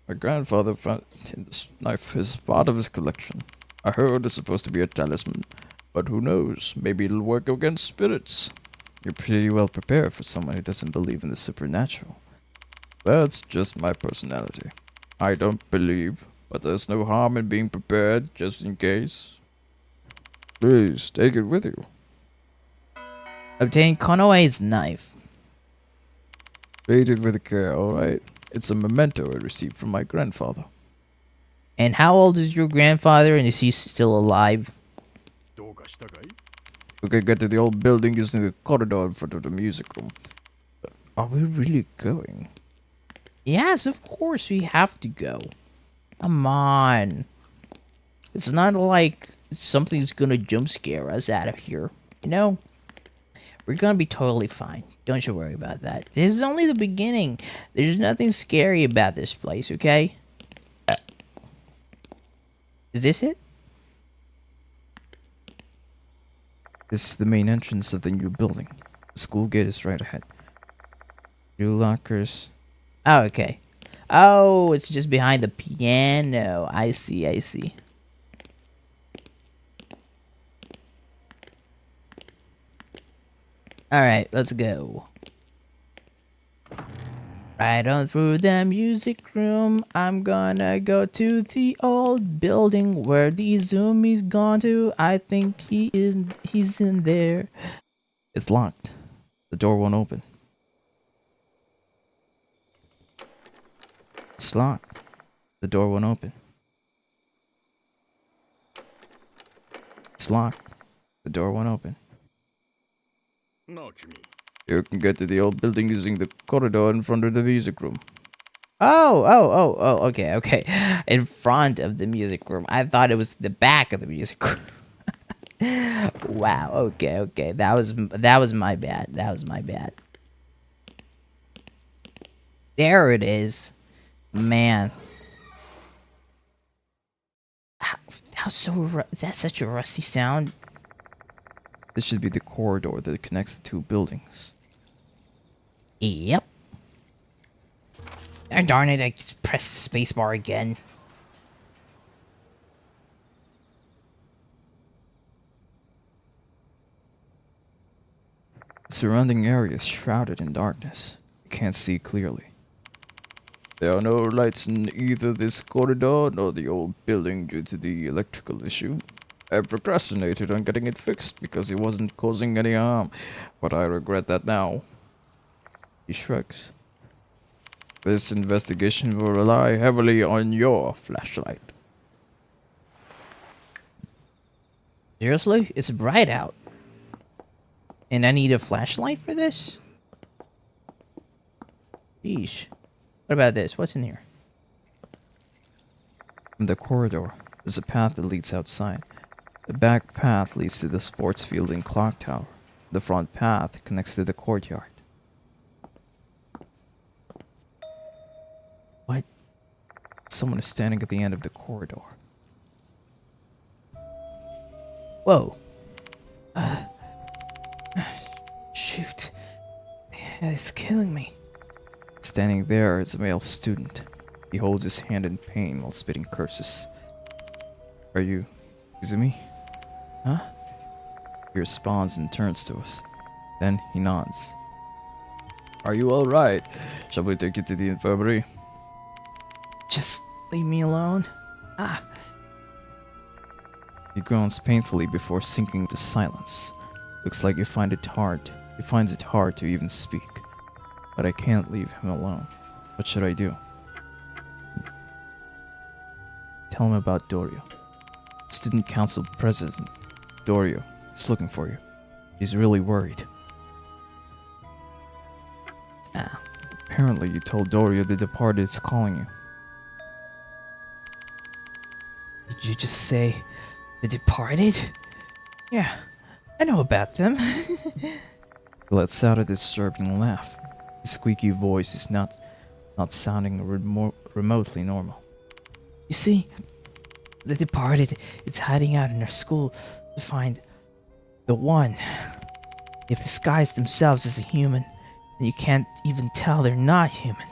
My grandfather found this knife as part of his collection. I heard it's supposed to be a talisman, but who knows? Maybe it'll work against spirits. You're pretty well prepared for someone who doesn't believe in the supernatural. That's just my personality. I don't believe, but there's no harm in being prepared just in case. Please, take it with you. Obtain Konoe's knife. Treat it with care, alright? It's a memento I received from my grandfather. And how old is your grandfather, and is he still alive? We could get to the old building using the corridor in front of the music room. Are we really going? Yes, of course we have to go. Come on. It's not like something's gonna jump scare us out of here. You know? We're gonna be totally fine. Don't you worry about that. This is only the beginning. There's nothing scary about this place, okay? Is this it? This is the main entrance of the new building. The school gate is right ahead. New lockers. Oh, okay. Oh, it's just behind the piano. I see, I see. Alright, let's go. Right on through the music room. I'm gonna go to the old building where the zombie's gone to. I think he's in there. It's locked. The door won't open. It's locked. The door won't open. It's locked. The door won't open. You can get to the old building using the corridor in front of the music room. Oh, okay. In front of the music room. I thought it was the back of the music room. Wow, okay. That was my bad. That was my bad. There it is. Man. That's such a rusty sound. This should be the corridor that connects the two buildings. Yep. Oh, darn it, I just pressed the spacebar again. The surrounding area is shrouded in darkness. You can't see clearly. There are no lights in either this corridor nor the old building due to the electrical issue. I procrastinated on getting it fixed because it wasn't causing any harm, but I regret that now. He shrugs. This investigation will rely heavily on your flashlight. Seriously? It's bright out. And I need a flashlight for this? Sheesh. What about this? What's in here? From the corridor, there's a path that leads outside. The back path leads to the sports field and clock tower. The front path connects to the courtyard. someone is standing at the end of the corridor. Whoa. Shoot. It's killing me. Standing there is a male student. He holds his hand in pain while spitting curses. Are you Izumi? Huh? He responds and turns to us. Then he nods. Are you alright? Shall we take you to the infirmary? Just leave me alone. He groans painfully before sinking to silence. Looks like he finds it hard to even speak. But I can't leave him alone. What should I do? Tell him about Dorio. Student Council President Dorio is looking for you. He's really worried. Apparently you told Dorio the departed is calling you. Did you just say the departed? Yeah, I know about them. He lets out a disturbing laugh. His squeaky voice is not sounding remotely normal. You see, the departed is hiding out in our school to find the one. They've disguised themselves as a human, and you can't even tell they're not human.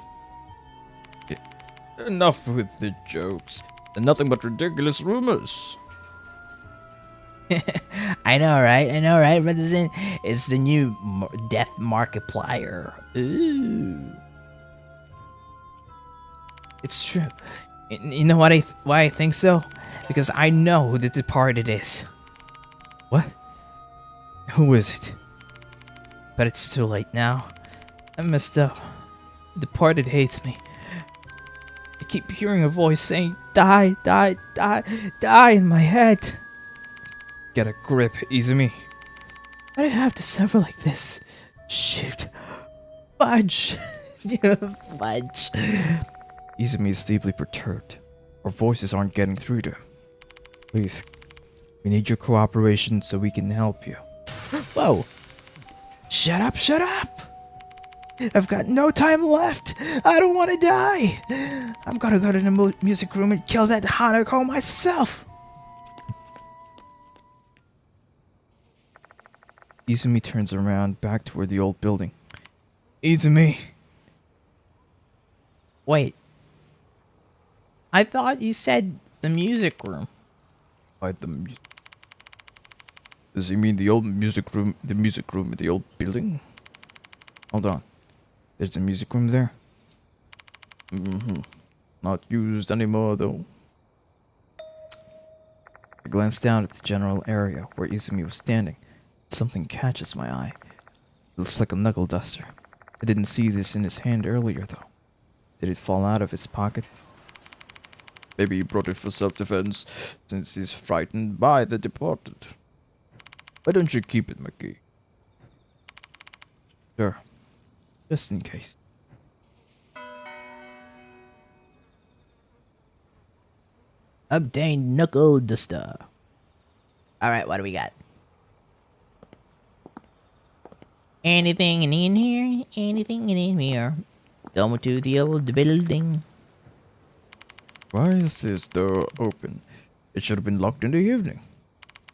Enough with the jokes. They're nothing but ridiculous rumors. I know, right? But it's the new death markiplier. Ooh. It's true. You know why I think so? Because I know who the departed is. What? Who is it? But it's too late now. I messed up. The departed hates me. I keep hearing a voice saying, die, die, die, die in my head. Get a grip, Izumi. Why do I have to suffer like this? Shoot. Fudge. Fudge. Izumi is deeply perturbed. Our voices aren't getting through to him. Please, we need your cooperation so we can help you. Whoa. Shut up, shut up! I've got no time left. I don't want to die. I'm gonna go to the music room and kill that Hanako myself. Izumi turns around back toward the old building. Izumi! Wait. I thought you said the music room. Does he mean the old music room? The music room in the old building? Hold on. There's a music room there? Not used anymore, though. I glance down at the general area where Izumi was standing. Something catches my eye. It looks like a knuckle duster. I didn't see this in his hand earlier, though. Did it fall out of his pocket? Maybe he brought it for self-defense, since he's frightened by the departed. Why don't you keep it, Maki? Sure. Just in case. Obtain knuckle duster. Alright, what do we got? Anything in here? Anything in here? Going to the old building. Why is this door open? It should have been locked in the evening.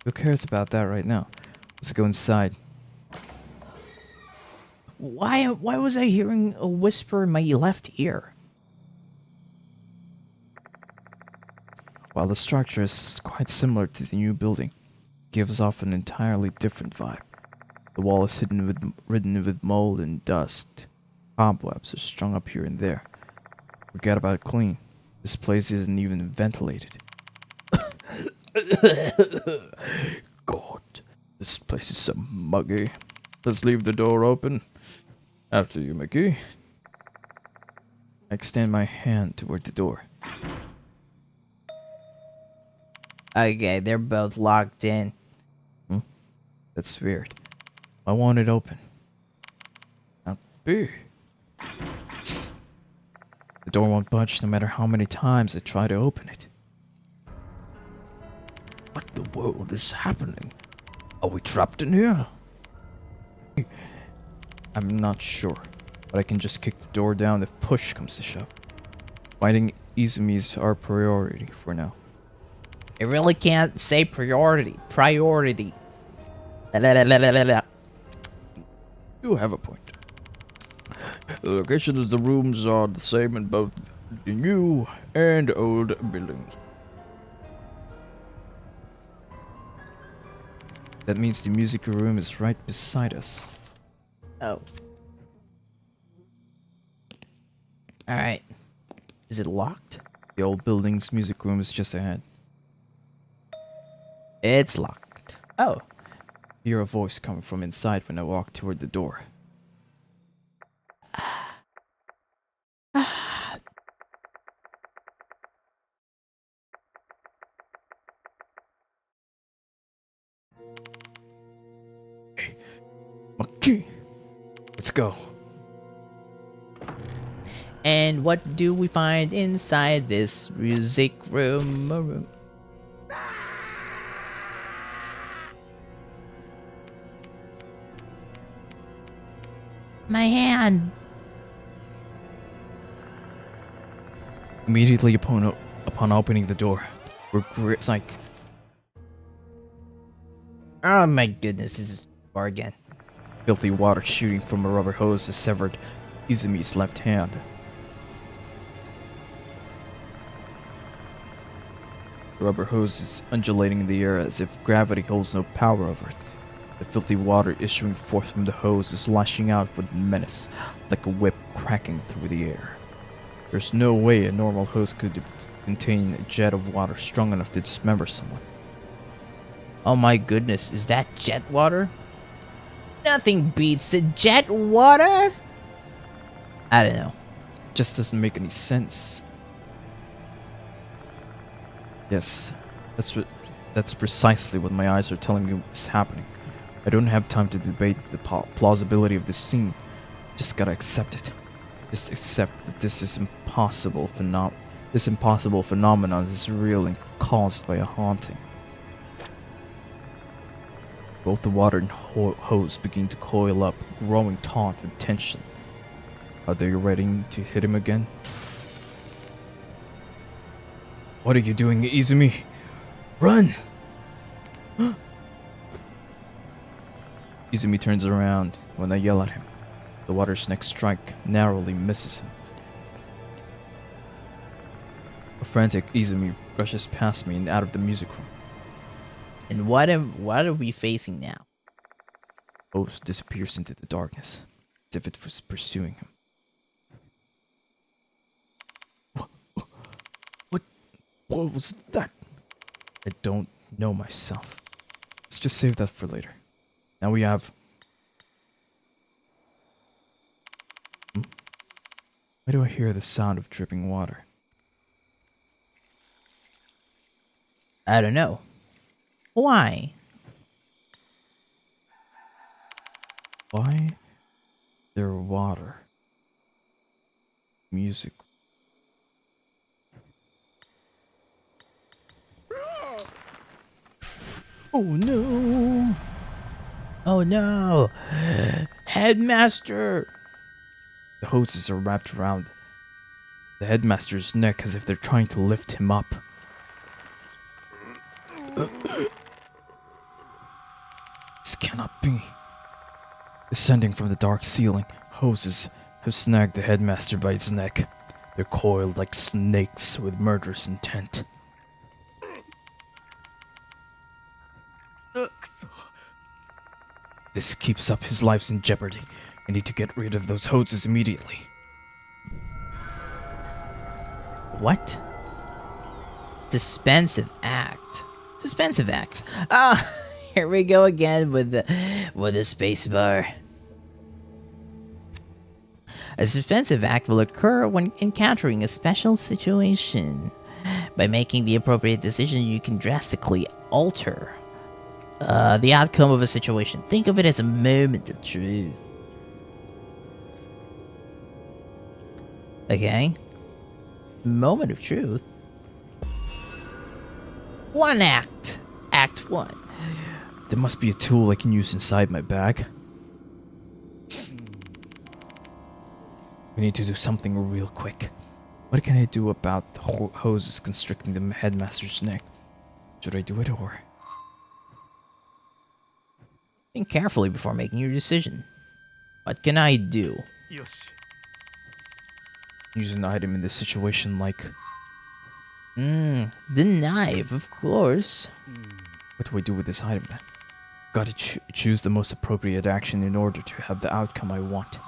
Who cares about that right now? Let's go inside. Why was I hearing a whisper in my left ear? While the structure is quite similar to the new building, it gives off an entirely different vibe. The wall is ridden with mold and dust. Cobwebs are strung up here and there. Forget about clean. This place isn't even ventilated. God, this place is so muggy. Let's leave the door open. After you, Mickey. I extend my hand toward the door. Okay, they're both locked in. That's weird. I want it open. Now, B. The door won't budge no matter how many times I try to open it. What the world is happening? Are we trapped in here? I'm not sure, but I can just kick the door down if push comes to shove. Fighting Izumi's our priority for now. I really can't say priority. Priority. La, la, la, la, la, la. You have a point. The location of the rooms are the same in both the new and old buildings. That means the music room is right beside us. Oh. Alright. Is it locked? The old building's music room is just ahead. It's locked. Oh. Hear a voice coming from inside when I walk toward the door. Hey, my key. Let's go. And what do we find inside this music room? My hand. Immediately upon opening the door, we're great sight. Oh my goodness, this is far again. Filthy water shooting from a rubber hose has severed Izumi's left hand. The rubber hose is undulating in the air as if gravity holds no power over it. The filthy water issuing forth from the hose is lashing out with menace, like a whip cracking through the air. There's no way a normal hose could contain a jet of water strong enough to dismember someone. Oh my goodness, is that jet water? Nothing beats the jet water? I don't know. It just doesn't make any sense. Yes, that's precisely what my eyes are telling me is happening. I don't have time to debate the plausibility of this scene. Just gotta accept it. Just accept that this is impossible phenomenon is real and caused by a haunting. Both the water and hose begin to coil up, growing taut with tension. Are they ready to hit him again? What are you doing, Izumi? Run! Izumi turns around when I yell at him. The water's next strike narrowly misses him. A frantic Izumi rushes past me and out of the music room. And what are we facing now? Hose disappears into the darkness, as if it was pursuing him. What was that? I don't know myself. Let's just save that for later. Now we have... Why do I hear the sound of dripping water? I don't know. Why? Why there water? Music. Oh no! Oh no! Headmaster! The hoses are wrapped around the headmaster's neck as if they're trying to lift him up. This cannot be. Descending from the dark ceiling, hoses have snagged the headmaster by his neck. They're coiled like snakes with murderous intent. This keeps up his life's in jeopardy. I need to get rid of those hoses immediately. What? Suspensive act. Suspensive acts. Ah, here we go again with the space bar. A suspensive act will occur when encountering a special situation. By making the appropriate decision, you can drastically alter the outcome of a situation. Think of it as a moment of truth. Okay. Moment of truth. One act. Act 1. There must be a tool I can use inside my bag. We need to do something real quick. What can I do about the hoses constricting the headmaster's neck? Should I do it or? Think carefully before making your decision. What can I do? よし Use an item in this situation like... The knife, of course. What do I do with this item then? Gotta choose the most appropriate action in order to have the outcome I want.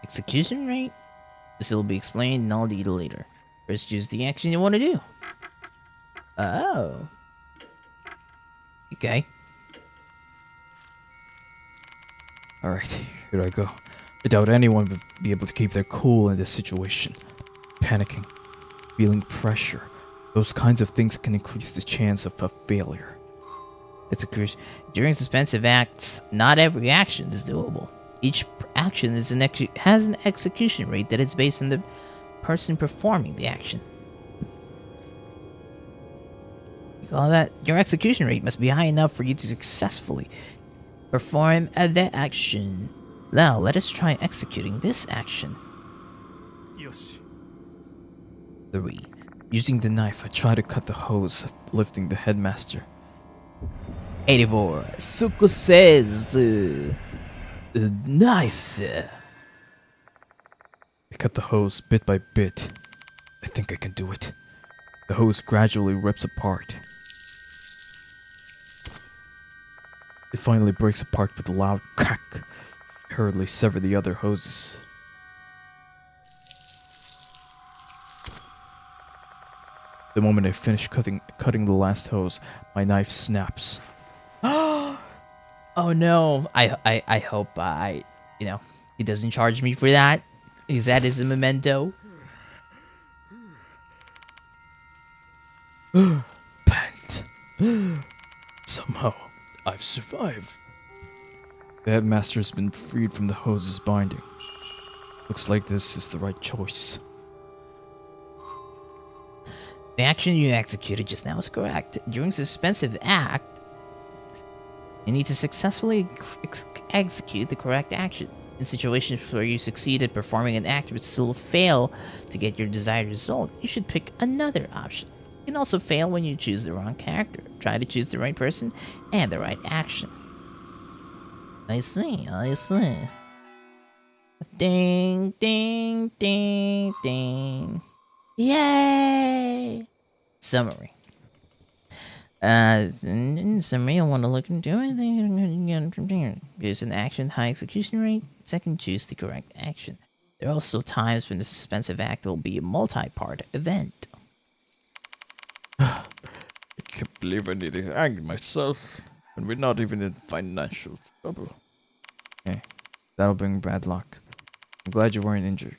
Execution rate? This will be explained in all detail later. First, choose the action you want to do. Oh. Okay. Alright, here I go. I doubt anyone would be able to keep their cool in this situation. Panicking, feeling pressure, those kinds of things can increase the chance of a failure. Execution. During suspensive acts, not every action is doable. Each action is has an execution rate that is based on the person performing the action. You call that? Your execution rate must be high enough for you to successfully perform the action. Now, let us try executing this action. よし 3. Using the knife, I try to cut the hose, lifting the headmaster. 84. Success. Nice. I cut the hose bit by bit. I think I can do it. The hose gradually rips apart. It finally breaks apart with a loud crack. I hurriedly sever the other hoses. The moment I finish cutting the last hose, my knife snaps. Oh no. I hope he doesn't charge me for that. Is that his memento? Pant. Somehow, I've survived. The headmaster has been freed from the hose's binding. Looks like this is the right choice. The action you executed just now is correct. During suspensive act, you need to successfully execute the correct action. In situations where you succeed at performing an act but still fail to get your desired result, you should pick another option. You can also fail when you choose the wrong character. Try to choose the right person and the right action. I see. Ding, ding, ding, ding. Yay! Summary. In summary, I want to look into anything. Use an action high execution rate. Second, choose the correct action. There are also times when the suspensive act will be a multi-part event. I can't believe I need to hang myself when we're not even in financial trouble. Hey, that'll bring bad luck. I'm glad you weren't injured.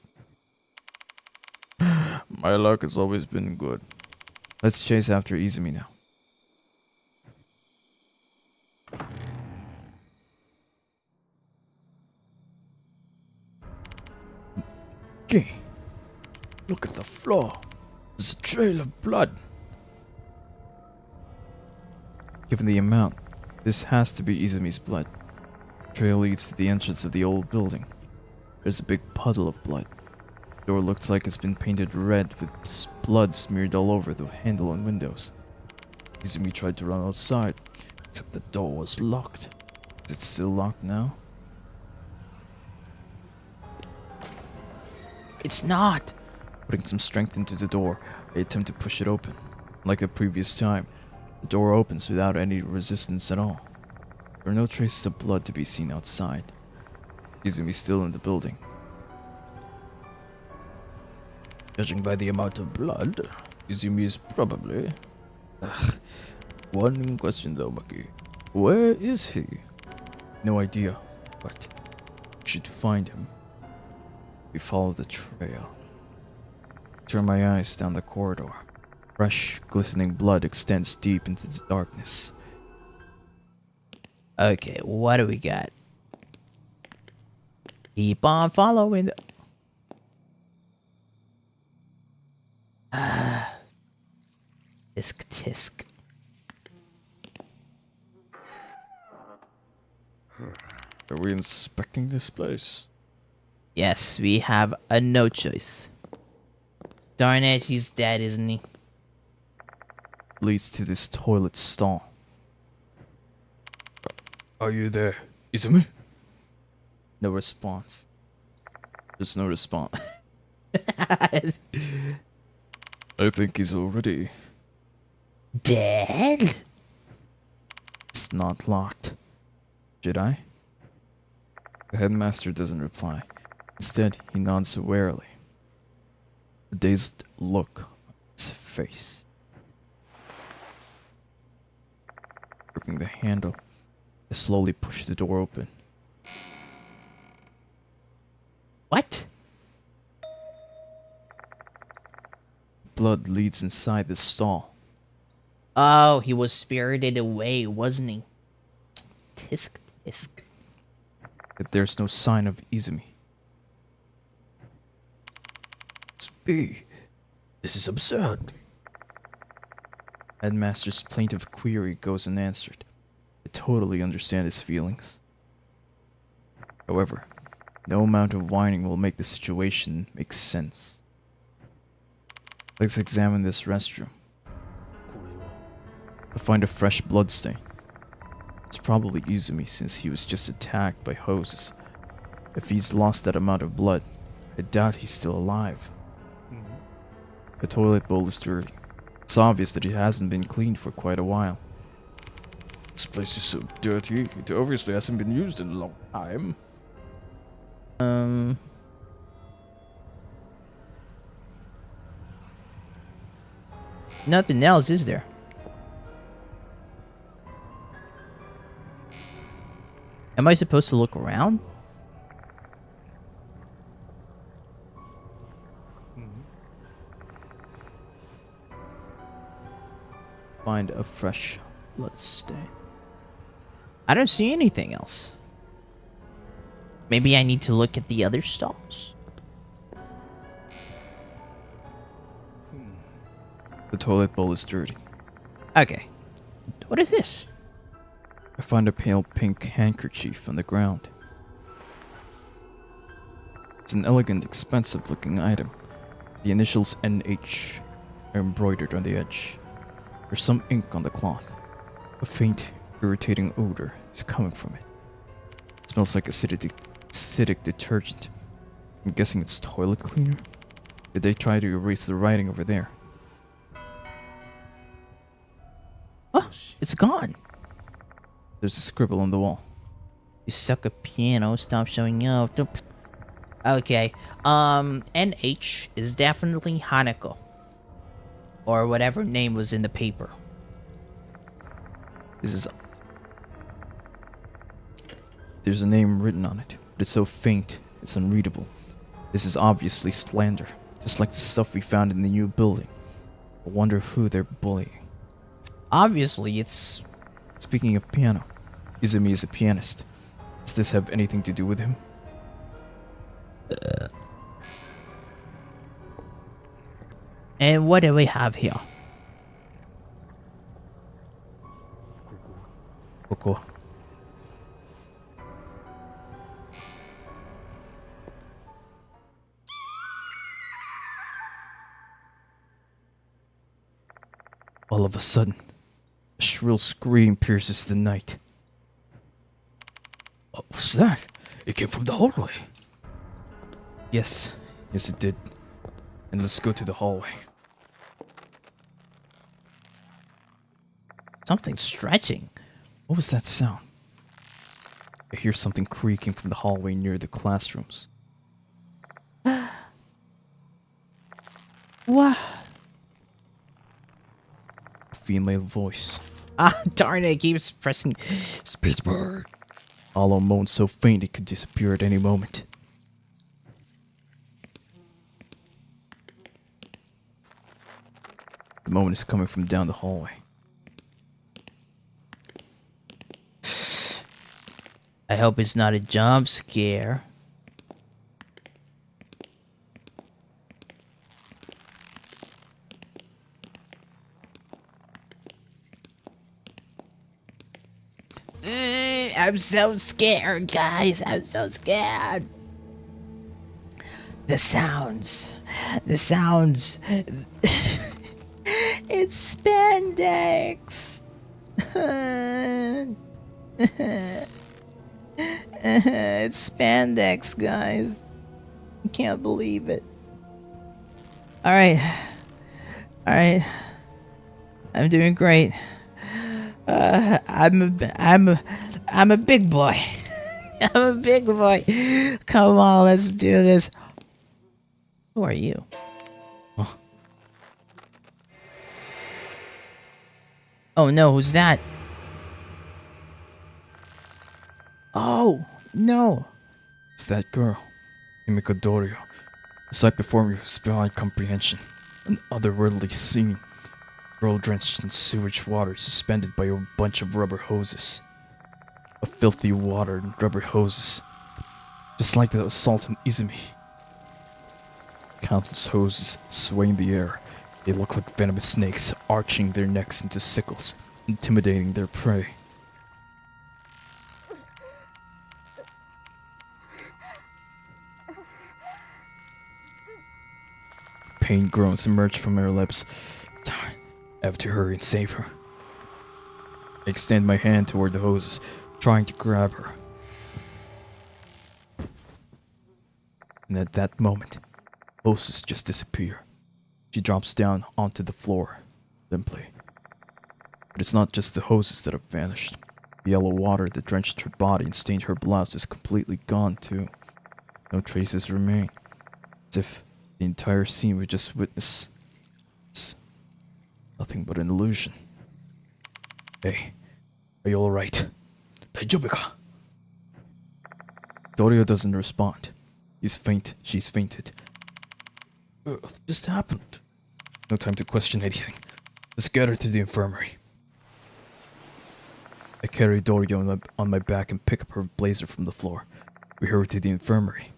My luck has always been good. Let's chase after Izumi now. Okay. Look at the floor. There's a trail of blood. Given the amount, this has to be Izumi's blood. The trail leads to the entrance of the old building. There's a big puddle of blood. The door looks like it's been painted red with blood smeared all over the handle and windows. Izumi tried to run outside, except the door was locked. Is it still locked now? It's not. Putting some strength into the door, I attempt to push it open. Like the previous time, the door opens without any resistance at all. There are no traces of blood to be seen outside. Izumi's still in the building. Judging by the amount of blood, Izumi is probably... One question though, Maki. Where is he? No idea, but we should find him. We follow the trail. Turn my eyes down the corridor. Fresh, glistening blood extends deep into the darkness. Okay, what do we got? Keep on following the... Tisk tisk. Are we inspecting this place? Yes, we have a no choice. Darn it, he's dead, isn't he? Leads to this toilet stall. Are you there, Izumi? No response. There's no response. I think he's already... Dead? It's not locked. Should I? The headmaster doesn't reply. Instead, he nods warily. A dazed look on his face. Gripping the handle, I slowly push the door open. What? Blood leads inside the stall. Oh, he was spirited away, wasn't he? Tisk tisk. Yet there's no sign of Izumi. This is absurd. Headmaster's plaintive query goes unanswered. I totally understand his feelings. However, no amount of whining will make the situation make sense. Let's examine this restroom. I find a fresh bloodstain. It's probably Izumi since he was just attacked by hoses. If he's lost that amount of blood, I doubt he's still alive. The toilet bowl is dirty. It's obvious that it hasn't been cleaned for quite a while. This place is so dirty. It obviously hasn't been used in a long time. Nothing else, is there? Am I supposed to look around? Find a fresh bloodstain. I don't see anything else. Maybe I need to look at the other stalls. The toilet bowl is dirty. Okay. What is this? I find a pale pink handkerchief on the ground. It's an elegant, expensive looking item. The initials NH are embroidered on the edge. There's some ink on the cloth. A faint, irritating odor is coming from it. It smells like acidic detergent. I'm guessing it's toilet cleaner. Did they try to erase the writing over there? Oh, it's gone. There's a scribble on the wall. You suck at piano, stop showing up. Okay. NH is definitely Hanako. Or whatever name was in the paper. There's a name written on it, but it's so faint, it's unreadable. This is obviously slander, just like the stuff we found in the new building. I wonder who they're bullying. Obviously, it's... Speaking of piano, Izumi is a pianist. Does this have anything to do with him? And what do we have here? Koko. All of a sudden, a shrill scream pierces the night. What was that? It came from the hallway. Yes, it did. And let's go to the hallway. Something stretching. What was that sound? I hear something creaking from the hallway near the classrooms. What? A female voice. Ah, darn it, it keeps pressing spacebar. Hollow moan so faint it could disappear at any moment. The moan is coming from down the hallway. I hope it's not a jump scare. I'm so scared, guys. I'm so scared. The sounds. It's spandex. It's spandex, guys. I can't believe it. All right. I'm doing great. I'm a big boy. I'm a big boy. Come on, let's do this. Who are you? Huh? Oh no, who's that? Oh no. It's that girl, Himiko Dorio. The sight before me was beyond comprehension. An otherworldly scene. Girl drenched in sewage water, suspended by a bunch of rubber hoses. A filthy water and rubber hoses. Just like the assault in Izumi. Countless hoses sway in the air. They look like venomous snakes, arching their necks into sickles, intimidating their prey. Pain groans emerge from her lips. I have to hurry and save her. I extend my hand toward the hoses, trying to grab her. And at that moment, hoses just disappear. She drops down onto the floor, limply. But it's not just the hoses that have vanished. The yellow water that drenched her body and stained her blouse is completely gone too. No traces remain. As if the entire scene we just witnessed. It's nothing but an illusion. Hey, are you alright? Daijoubu ka? Dorio doesn't respond. He's faint. She's fainted. What just happened? No time to question anything. Let's get her to the infirmary. I carry Dorio on my back and pick up her blazer from the floor. We hurry to the infirmary.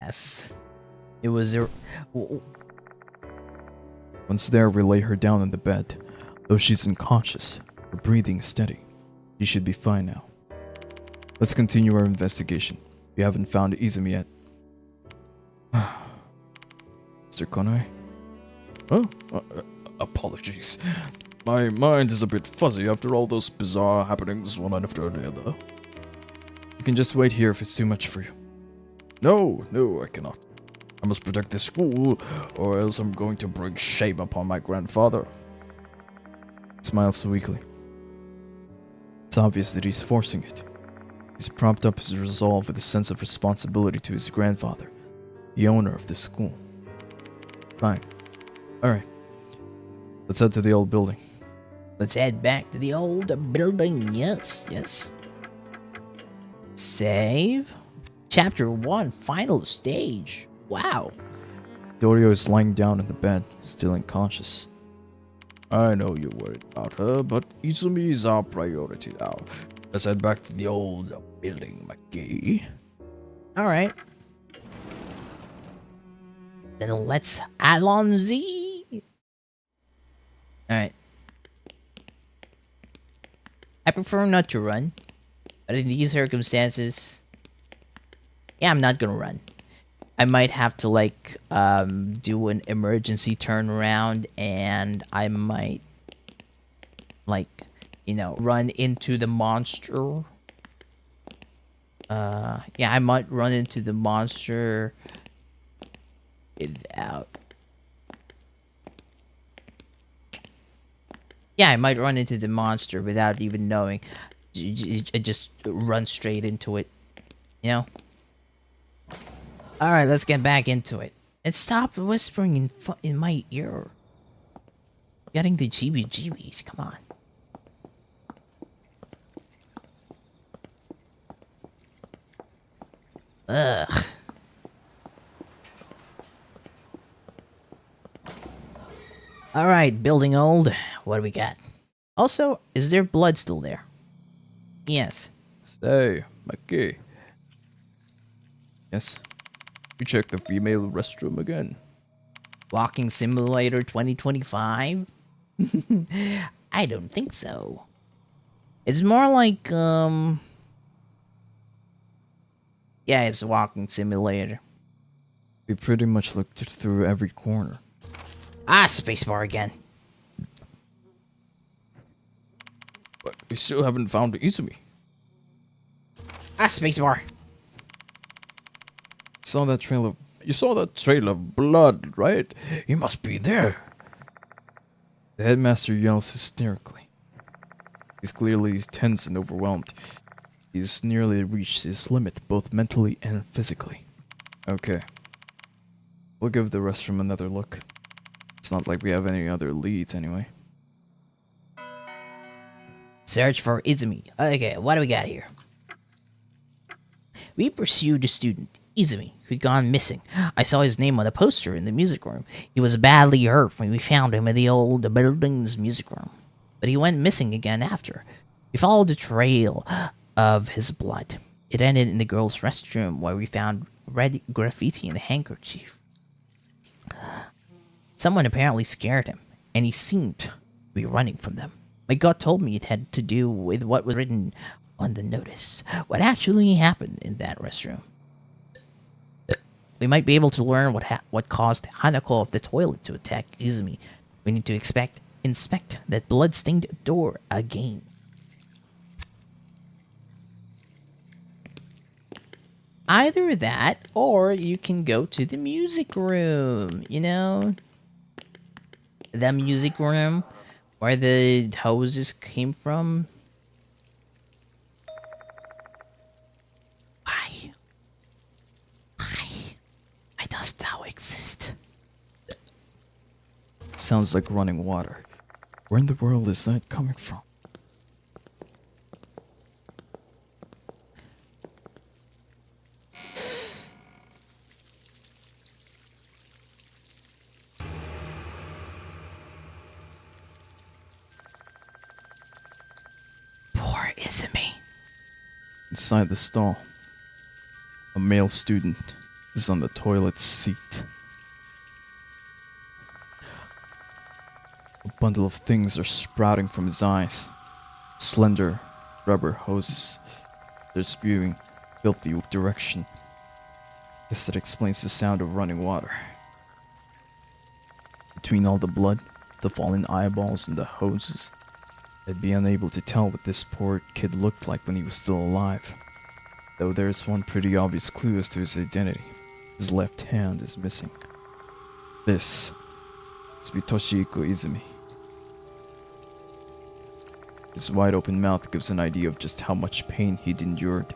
Yes. It was a... Once there, we lay her down on the bed. Though she's unconscious, her breathing is steady. She should be fine now. Let's continue our investigation. We haven't found Izumi yet. Mr. Konai? Oh, apologies. My mind is a bit fuzzy after all those bizarre happenings one after the other. You can just wait here if it's too much for you. No, I cannot. I must protect the school, or else I'm going to bring shame upon my grandfather. He smiles weakly. It's obvious that he's forcing it. He's propped up his resolve with a sense of responsibility to his grandfather, the owner of the school. Fine. Alright. Let's head to the old building. Let's head back to the old building. Yes. Save. Chapter 1, final stage. Wow. Dorio is lying down in the bed, still unconscious. I know you're worried about her, but Izumi is our priority now. Let's head back to the old building, Maki. Alright. Then let's allons-y. Alright. I prefer not to run. But in these circumstances... yeah, I'm not gonna run. I might have to, like, do an emergency turnaround, and I might, like, you know, run into the monster. Yeah, I might run into the monster without... yeah, I might run into the monster without even knowing. I just run straight into it, you know? Alright, let's get back into it. And stop whispering in my ear. Getting the jeebies, come on. Ugh. Alright, building old. What do we got? Also, is there blood still there? Yes. Say, Maki. Yes? You check the female restroom again. Walking Simulator 2025? I don't think so. It's more like, yeah, it's a walking simulator. We pretty much looked through every corner. Ah, spacebar again. But we still haven't found Izumi. Ah, spacebar. You saw that trail of blood, right? He must be there. The headmaster yells hysterically. He's clearly tense and overwhelmed. He's nearly reached his limit, both mentally and physically. Okay. We'll give the restroom another look. It's not like we have any other leads anyway. Search for Izumi. Okay, what do we got here? We pursued a student, Izumi, who'd gone missing. I saw his name on a poster in the music room. He was badly hurt when we found him in the old building's music room. But he went missing again after. We followed the trail of his blood. It ended in the girls' restroom where we found red graffiti in a handkerchief. Someone apparently scared him, and he seemed to be running from them. My gut told me it had to do with what was written on the notice. What actually happened in that restroom? We might be able to learn what caused Hanako of the toilet to attack Izumi. We need to inspect that blood-stained door again. Either that, or you can go to the music room, you know? The music room where the hoses came from. Why? Why dost thou exist? Sounds like running water. Where in the world is that coming from? Poor Izumi. Inside the stall, a male student is on the toilet seat. A bundle of things are sprouting from his eyes. Slender rubber hoses. They're spewing filthy direction. Guess that explains the sound of running water. Between all the blood, the fallen eyeballs, and the hoses, I'd be unable to tell what this poor kid looked like when he was still alive. Though there's one pretty obvious clue as to his identity. His left hand is missing. This is Toshiko Izumi. His wide open mouth gives an idea of just how much pain he'd endured.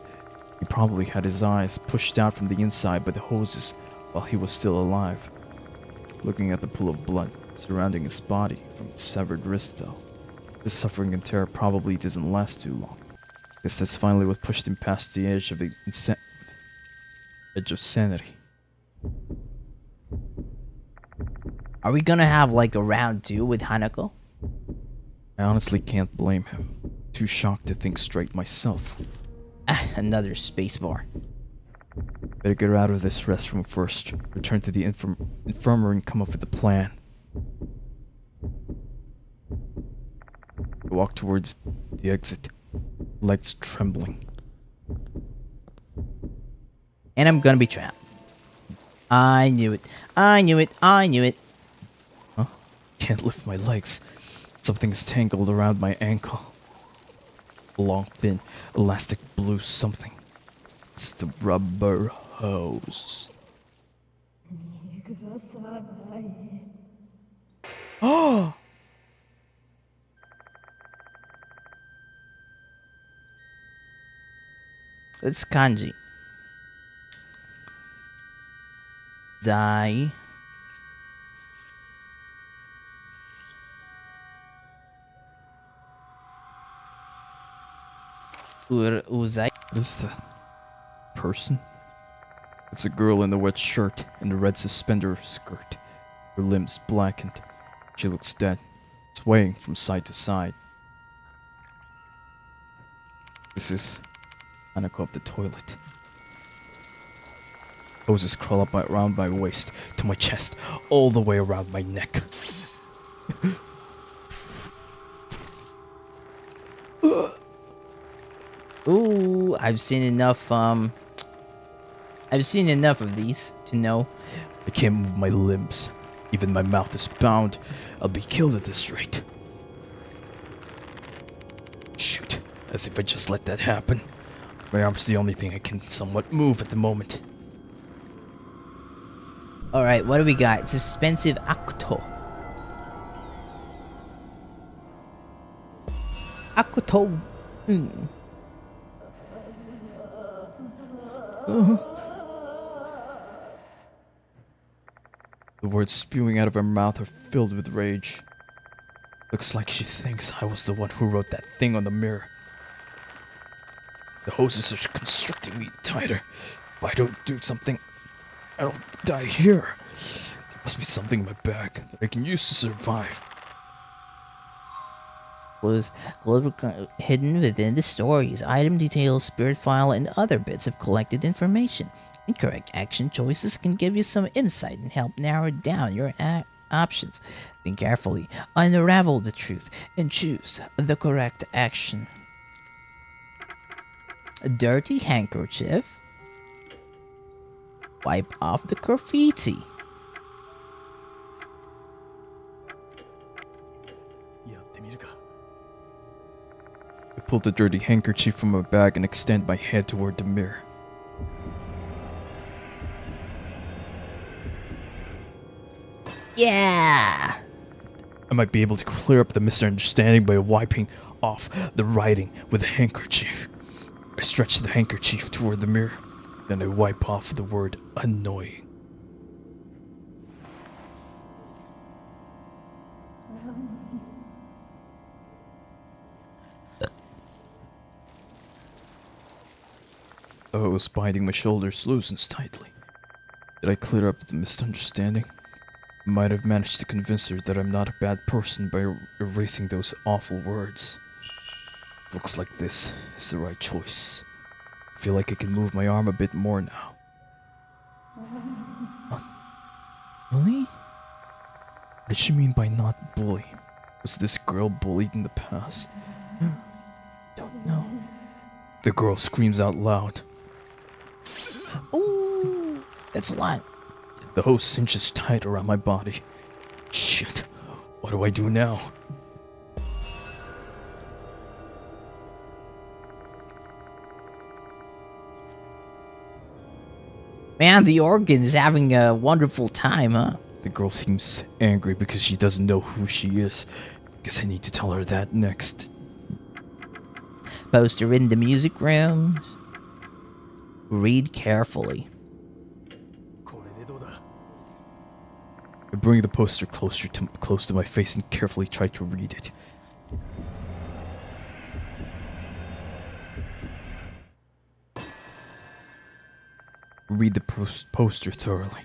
He probably had his eyes pushed out from the inside by the hoses while he was still alive. Looking at the pool of blood surrounding his body from its severed wrist though, his suffering and terror probably doesn't last too long. Guess that's finally what pushed him past the edge of sanity. Are we gonna have like a round 2 with Hanako? I honestly can't blame him. Too shocked to think straight myself. Ah, another spacebar. Better get her out of this restroom first. Return to the infirmary and come up with a plan. I walk towards the exit, legs trembling. And I'm gonna be trapped. I knew it. I knew it. I knew it. Huh? Can't lift my legs. Something's tangled around my ankle. A long, thin, elastic blue something. It's the rubber hose. Oh! It's kanji. Zai. Uzai. What is that? Person? It's a girl in a wet shirt and a red suspender skirt. Her limbs blackened. She looks dead, swaying from side to side. This is Hanako of the toilet. Hoses crawl up around my waist, to my chest, all the way around my neck. Ooh, I've seen enough of these to know. I can't move my limbs. Even my mouth is bound. I'll be killed at this rate. Shoot, as if I just let that happen. My arm's the only thing I can somewhat move at the moment. Alright, what do we got? Suspensive acto. Acto. The words spewing out of her mouth are filled with rage. Looks like she thinks I was the one who wrote that thing on the mirror. The hoses are constricting me tighter. If I don't do something, I'll die here. There must be something in my bag that I can use to survive. Was hidden within the stories, item details, spirit file, and other bits of collected information. Incorrect action choices can give you some insight and help narrow down your options. Think carefully, unravel the truth, and choose the correct action. A dirty handkerchief. Wipe off the graffiti. I pull the dirty handkerchief from my bag and extend my head toward the mirror. Yeah! I might be able to clear up the misunderstanding by wiping off the writing with a handkerchief. I stretch the handkerchief toward the mirror, then I wipe off the word annoying. The hose binding my shoulders loosens tightly. Did I clear up the misunderstanding? I might have managed to convince her that I'm not a bad person by erasing those awful words. Looks like this is the right choice. I feel like I can move my arm a bit more now. Bully? What did she mean by not bully? Was this girl bullied in the past? Don't know. The girl screams out loud. Ooh, that's a lot. The hose cinches tight around my body. Shit, what do I do now? Man, the organ is having a wonderful time, huh? The girl seems angry because she doesn't know who she is. Guess I need to tell her that next. Poster in the music room. Read carefully. I bring the poster close to my face and carefully try to read it. Read the poster thoroughly.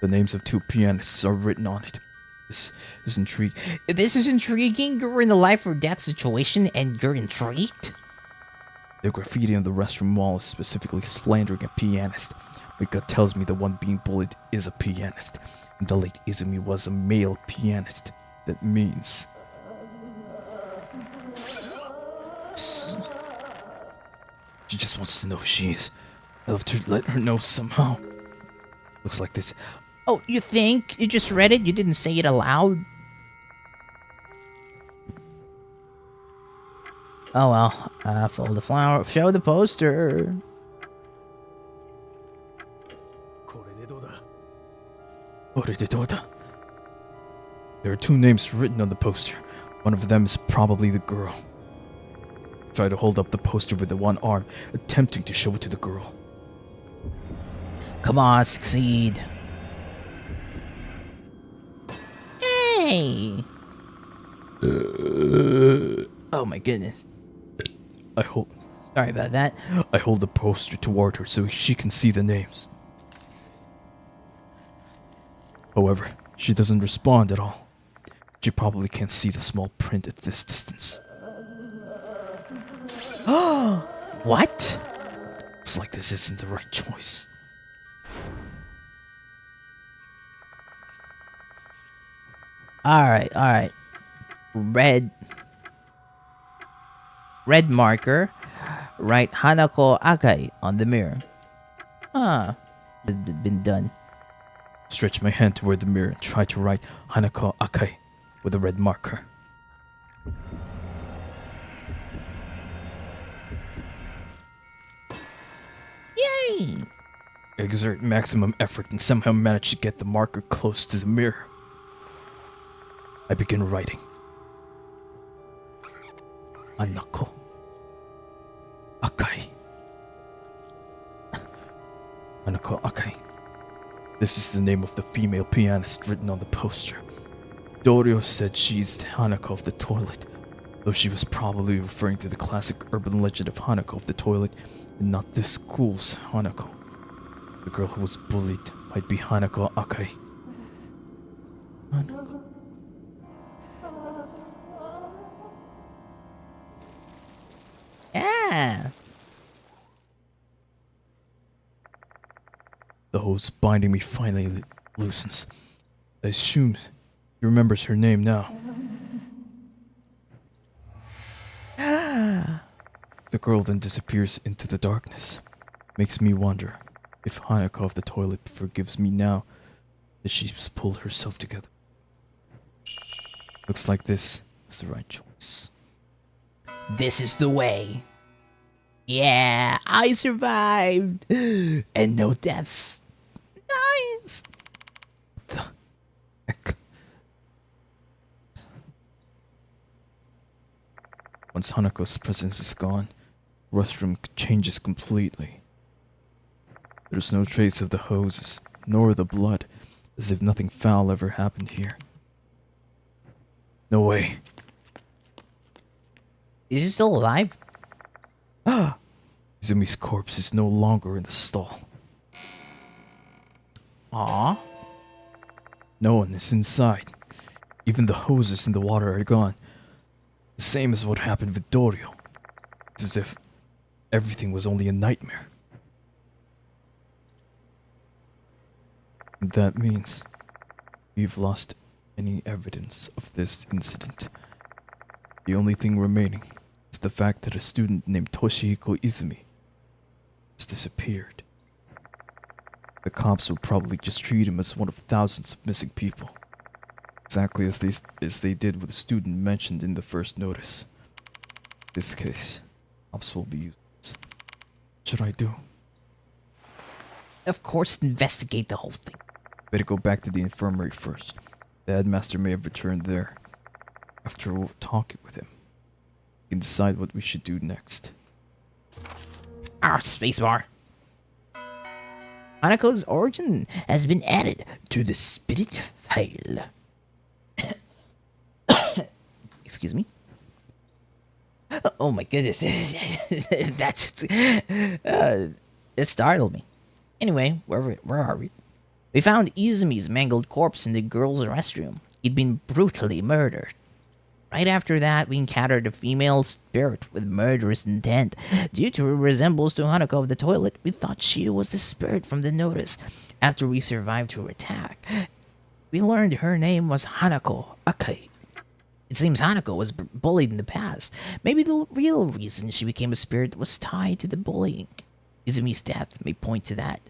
The names of two pianists are written on it. This is intriguing. This is intriguing. You're in a life or death situation and you're intrigued? The graffiti on the restroom wall is specifically slandering a pianist. My gut tells me the one being bullied is a pianist, and the late Izumi was a male pianist. That means... She just wants to know who she is. I'll have to let her know somehow. Looks like this. Oh, you think? You just read it? You didn't say it aloud? Oh well. Fold the flower. Show the poster. There are two names written on the poster. One of them is probably the girl. Try to hold up the poster with the one arm, attempting to show it to the girl. Come on, succeed. Hey! Oh my goodness. Sorry about that. I hold the poster toward her so she can see the names. However, she doesn't respond at all. She probably can't see the small print at this distance. What? Looks like this isn't the right choice. Alright. Red. red marker, write Hanako Akai on the mirror. Ah, it's been done. Stretch my hand toward the mirror and try to write Hanako Akai with a red marker. Yay! I exert maximum effort and somehow manage to get the marker close to the mirror. I begin writing. Hanako Akai. Hanako Akai. This is the name of the female pianist written on the poster. Dorio said she's Hanako of the toilet, though she was probably referring to the classic urban legend of Hanako of the toilet and not this school's Hanako. The girl who was bullied might be Hanako Akai. Hanako. Yeah. The hose binding me finally loosens. I assume he remembers her name now. The girl then disappears into the darkness. Makes me wonder if Hanako of the toilet forgives me now that she's pulled herself together. Looks like this is the right choice. This is the way. Yeah, I survived. And no deaths. Nice. The heck? Once Hanako's presence is gone, the restroom changes completely. There's no trace of the hoses, nor the blood, as if nothing foul ever happened here. No way. Is he still alive? Izumi's corpse is no longer in the stall. Aw. No one is inside. Even the hoses in the water are gone. The same as what happened with Dorio. It's as if everything was only a nightmare. And that means we've lost any evidence of this incident. The only thing remaining is the fact that a student named Toshihiko Izumi has disappeared. The cops will probably just treat him as one of thousands of missing people. Exactly as they did with the student mentioned in the first notice. In this case, cops will be useless. What should I do? Of course, investigate the whole thing. Better go back to the infirmary first. The headmaster may have returned there. After talking with him, we can decide what we should do next. Spacebar. Hanako's origin has been added to the spirit file. Excuse me. Oh my goodness. That's it startled me. Anyway, where are we? We found Izumi's mangled corpse in the girls' restroom. He'd been brutally murdered. Right after that, we encountered a female spirit with murderous intent. Due to her resemblance to Hanako of the toilet, we thought she was the spirit from the notice. After we survived her attack, we learned her name was Hanako Akai. It seems Hanako was bullied in the past. Maybe the real reason she became a spirit was tied to the bullying. Izumi's death may point to that.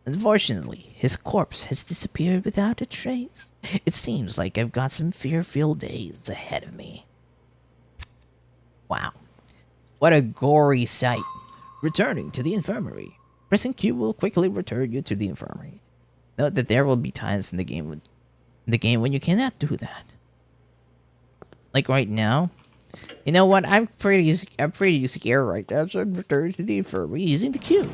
Unfortunately, his corpse has disappeared without a trace. It seems like I've got some fear-filled days ahead of me. Wow. What a gory sight. Returning to the infirmary. Pressing Q will quickly return you to the infirmary. Note that there will be times in the game when you cannot do that. Like right now. You know what? I'm pretty scared right now, so I'm returning to the infirmary using the Q.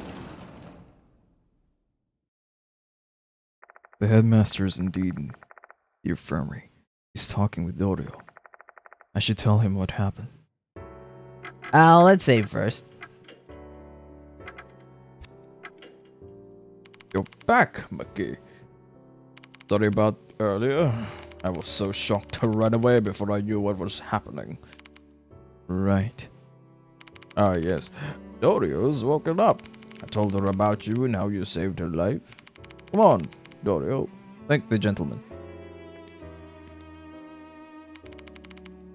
The headmaster is indeed in the infirmary. He's talking with Dorio. I should tell him what happened. Let's save first. You're back, Maki. Sorry about earlier. I was so shocked to run away before I knew what was happening. Right. Ah, yes. Dorio's woken up. I told her about you and how you saved her life. Come on, Dorio. Thank the gentleman.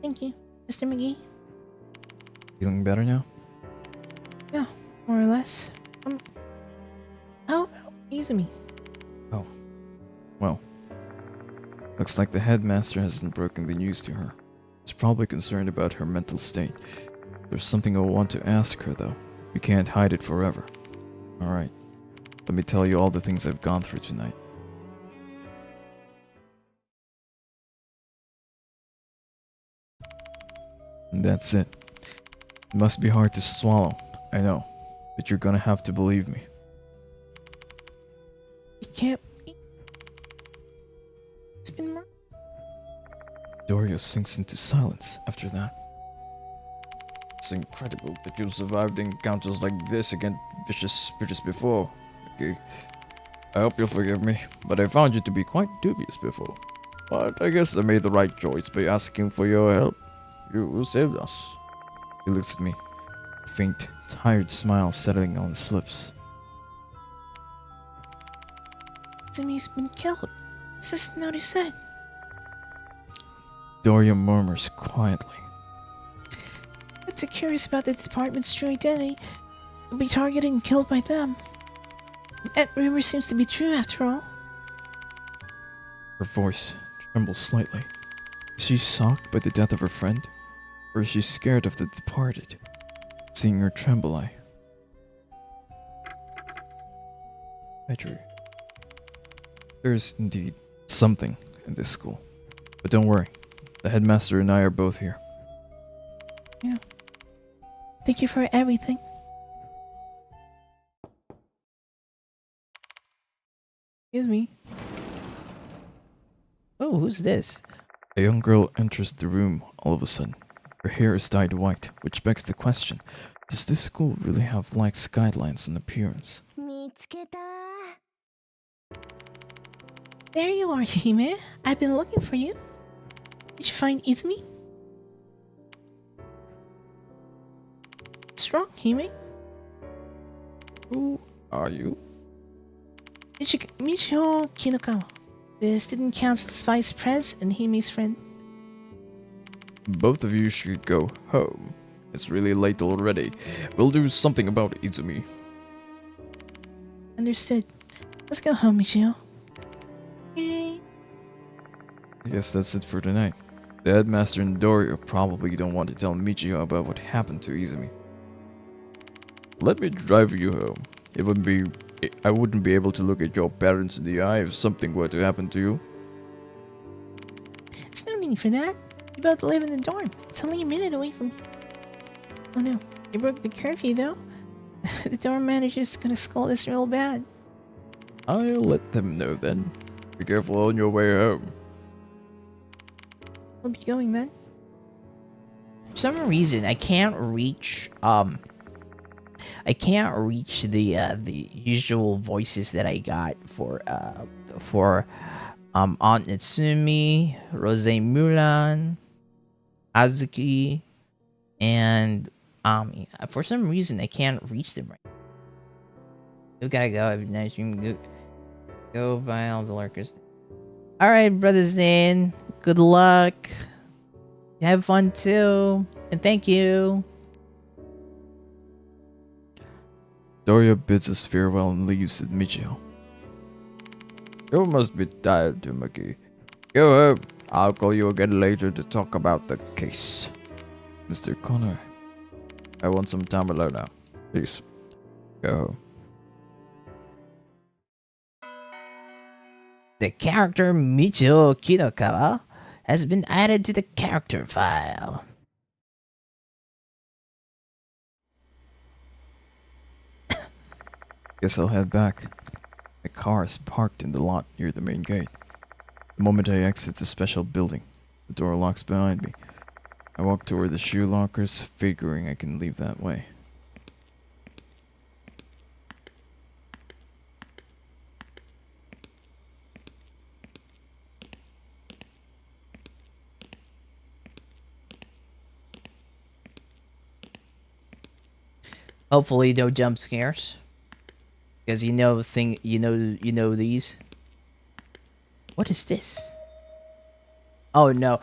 Thank you, Mr. McGee. Feeling better now? Yeah, more or less. How about Izumi? Oh. Well. Looks like the headmaster hasn't broken the news to her. He's probably concerned about her mental state. There's something I want to ask her, though. We can't hide it forever. Alright. Let me tell you all the things I've gone through tonight. And that's it. It must be hard to swallow, I know. But you're gonna have to believe me. You can't. It's been murdered. Dorio sinks into silence after that. It's incredible that you've survived encounters like this against vicious spirits before. Okay. I hope you'll forgive me, but I found you to be quite dubious before. But I guess I made the right choice by asking for your help. You saved us. He looks at me, a faint, tired smile settling on his lips. Izumi's been killed. Is this what he said? Doria murmurs quietly. I'm so curious about the department's true identity. We'll be targeted and killed by them. That rumor seems to be true after all. Her voice trembles slightly. Is she shocked by the death of her friend? Or is she scared of the departed? Seeing her tremble, I drew. There's indeed something in this school. But don't worry. The headmaster and I are both here. Yeah. Thank you for everything. Excuse me. Oh, who's this? A young girl enters the room all of a sudden. Her hair is dyed white, which begs the question, does this school really have lax guidelines on appearance? There you are, Hime. I've been looking for you. Did you find Izumi? What's wrong, Hime? Who are you? Michio Kinokawa, the student council's vice pres and Hime's friend. Both of you should go home. It's really late already. We'll do something about Izumi. Understood. Let's go home, Michio. Yay. I guess that's it for tonight. The headmaster and Dorio probably don't want to tell Michio about what happened to Izumi. Let me drive you home. I wouldn't be able to look at your parents in the eye if something were to happen to you. There's no need for that. We both live in the dorm. It's only a minute away from... Oh no, you broke the curfew though. The dorm manager's gonna scold us real bad. I'll let them know then. Be careful on your way home. We'll be going then. For some reason, I can't reach the usual voices that I got for Aunt Natsumi, Rose Mulan, Azuki, and Ami. For some reason, I can't reach them right now. We gotta go. Have a nice dream. Go by all the lurkers. Alright, brothers in. Good luck. Have fun too. And thank you. Doria bids us farewell and leaves with Michio. You must be tired, Tamaki. Go home. I'll call you again later to talk about the case. Mr. Connor, I want some time alone now. Please, go home. The character Michio Kinokawa has been added to the character file. Guess I'll head back. My car is parked in the lot near the main gate. The moment I exit the special building, the door locks behind me. I walk toward the shoe lockers, figuring I can leave that way. Hopefully no jump scares. Because you know these. What is this? Oh no.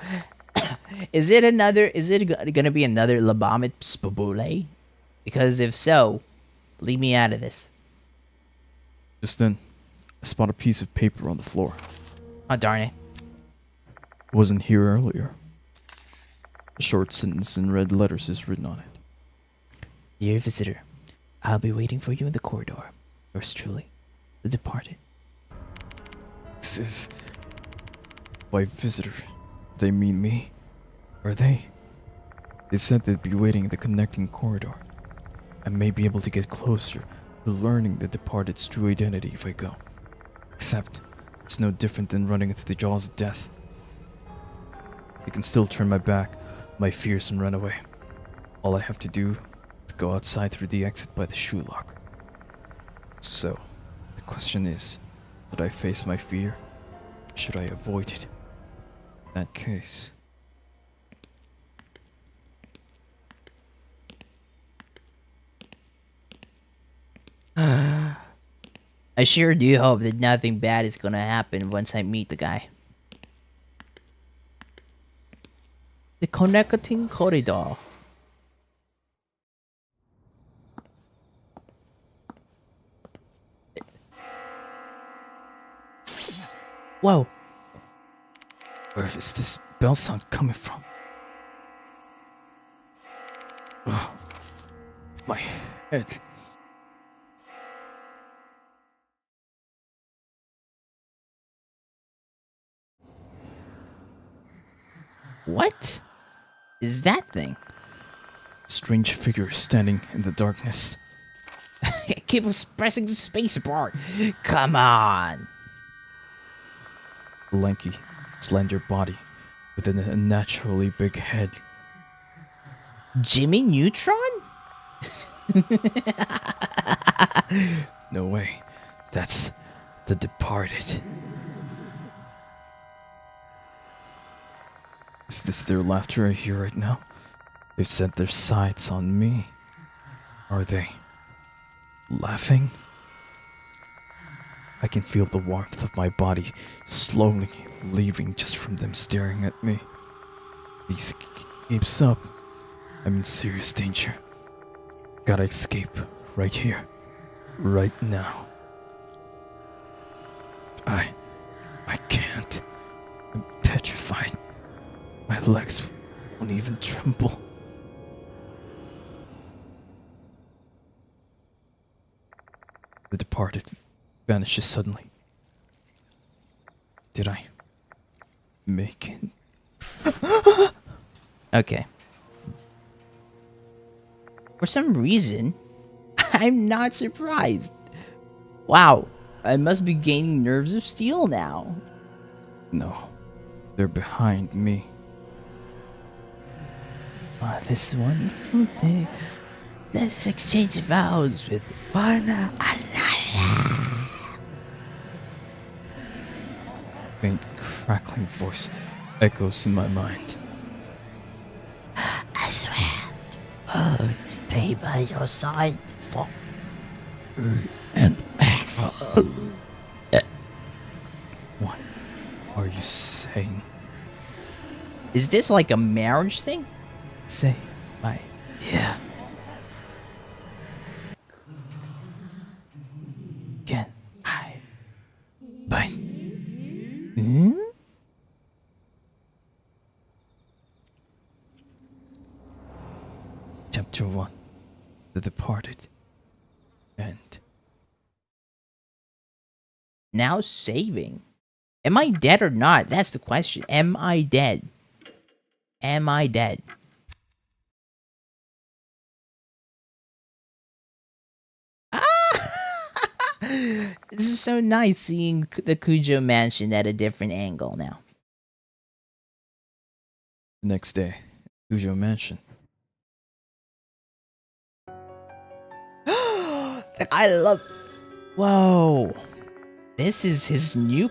Is it another? Is it gonna be another Labamit Spabule? Because if so, leave me out of this. Just then, I spot a piece of paper on the floor. Oh darn it! Wasn't here earlier. A short sentence in red letters is written on it. Dear visitor, I'll be waiting for you in the corridor. Yours truly, the departed. This is... By visitor, they mean me? Are they? They said they'd be waiting in the connecting corridor. I may be able to get closer to learning the departed's true identity if I go. Except, it's no different than running into the jaws of death. I can still turn my back, my fears, and run away. All I have to do is go outside through the exit by the shoe lock. So, the question is, should I face my fear? Or should I avoid it? In that case... I sure do hope that nothing bad is gonna happen once I meet the guy. The connecting corridor. Whoa. Where is this bell sound coming from? Oh, my head. What is that thing? Strange figure standing in the darkness. Keep pressing the space bar. Come on. A lanky, slender body with an unnaturally big head. Jimmy Neutron? No way. That's the departed. Is this their laughter I hear right now? They've set their sights on me. Are they laughing? I can feel the warmth of my body slowly leaving just from them staring at me. This keeps up. I'm in serious danger. Gotta escape right here, right now. I can't. I'm petrified. My legs won't even tremble. The departed vanishes suddenly. Did I make it? Okay. For some reason, I'm not surprised. Wow, I must be gaining nerves of steel now. No, they're behind me. On this wonderful day, let us exchange vows with one another. Faint crackling voice echoes in my mind. I swear to stay by your side for and ever. What are you saying? Is this like a marriage thing? Say, my dear. Can I bite? Chapter 1. The Departed. End. Now saving. Am I dead or not? That's the question. Am I dead? Am I dead? This is so nice seeing the Kujo mansion at a different angle now. The next day, QAZUO mansion. I love. Whoa. This is his new.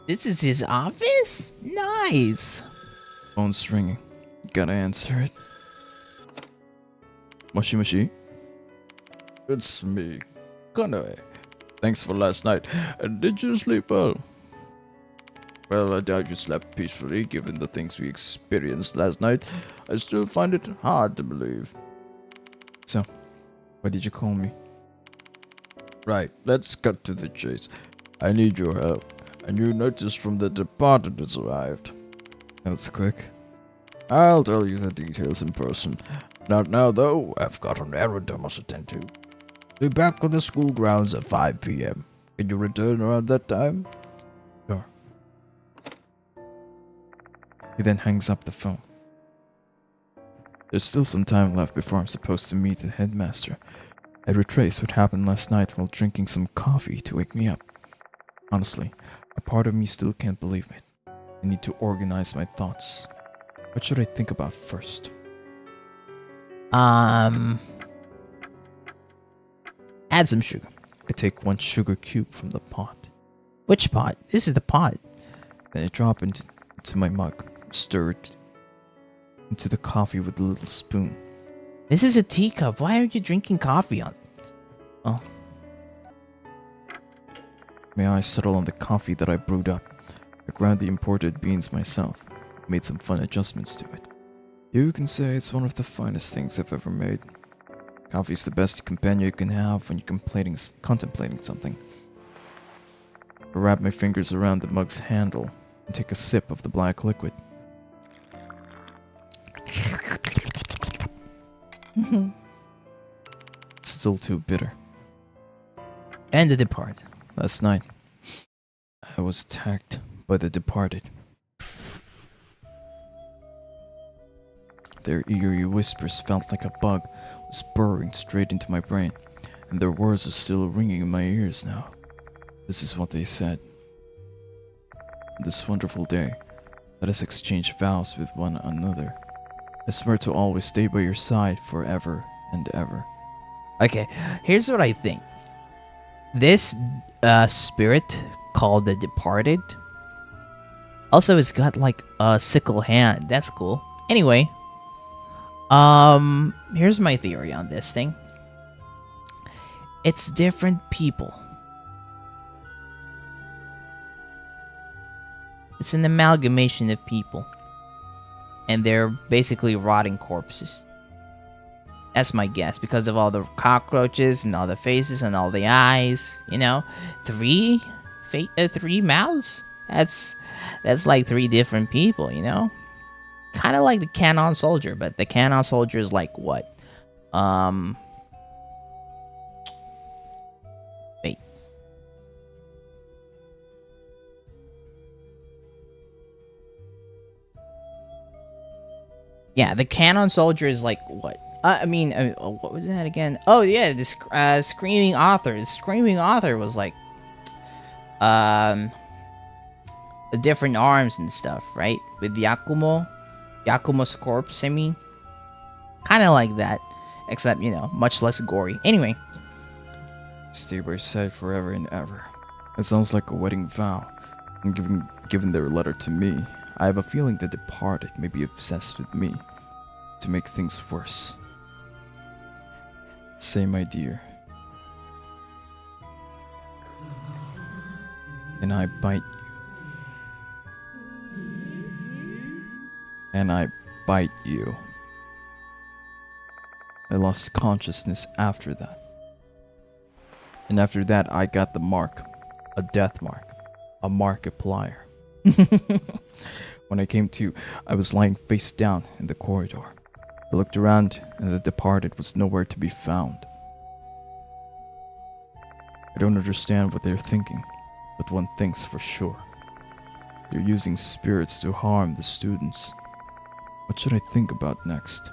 This is his office? Nice. Phone's ringing. Gotta answer it. Moshi moshi? It's me, Kanae. Thanks for last night. Did you sleep well? Well, I doubt you slept peacefully given the things we experienced last night. I still find it hard to believe. So, why did you call me? Right, let's cut to the chase. I need your help. A new notice from the departed has arrived. That was quick. I'll tell you the details in person. Not now, though. I've got an errand I must attend to. Be back on the school grounds at 5 p.m. Can you return around that time? Sure. He then hangs up the phone. There's still some time left before I'm supposed to meet the headmaster. I retrace what happened last night while drinking some coffee to wake me up. Honestly, a part of me still can't believe it. I need to organize my thoughts. What should I think about first? Add some sugar. I take 1 sugar cube from the pot. Which pot? This is the pot. Then I drop it into my mug, stir it into the coffee with a little spoon. This is a teacup. Why are you drinking coffee on? Oh. My eyes settle on the coffee that I brewed up. I ground the imported beans myself, made some fun adjustments to it. You can say it's one of the finest things I've ever made. Coffee's the best companion you can have when you're contemplating something. I wrap my fingers around the mug's handle and take a sip of the black liquid. It's still too bitter. And the depart. Last night, I was attacked by the departed. Their eerie whispers felt like a bug was burrowing straight into my brain, and their words are still ringing in my ears now. This is what they said. On this wonderful day, let us exchange vows with one another. I swear to always stay by your side forever and ever. Okay, here's what I think. This spirit called the departed. Also, it's got like a sickle hand. That's cool. Anyway, here's my theory on this thing. It's different people. It's an amalgamation of people. And they're basically rotting corpses. That's my guess, because of all the cockroaches and all the faces and all the eyes. You know, three mouths. That's like 3 different people. You know, kind of like the Cannon Soldier, but the Cannon Soldier is like what? Wait. Yeah, the Cannon Soldier is like what? What was that again? Oh yeah, this Screaming Author. The Screaming Author was like, the different arms and stuff, right? With Yakumo's corpse. I mean, kind of like that, except you know, much less gory. Anyway, Stay by your side forever and ever. It sounds like a wedding vow. And given their letter to me, I have a feeling the departed may be obsessed with me to make things worse. Say, my dear, and I bite you. And I bite you. I lost consciousness after that. And after that, I got the mark. A death mark. A Markiplier. When I came to, I was lying face down in the corridor. I looked around, and the departed was nowhere to be found. I don't understand what they're thinking, but one thing's for sure. They're using spirits to harm the students. What should I think about next?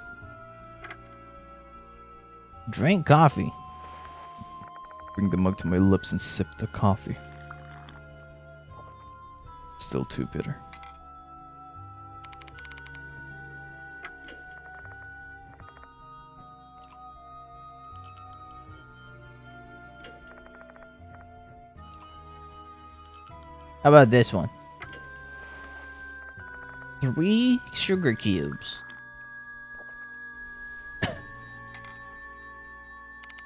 drink coffee. Bring the mug to my lips and sip the coffee. Still too bitter. How about this one? 3 sugar cubes.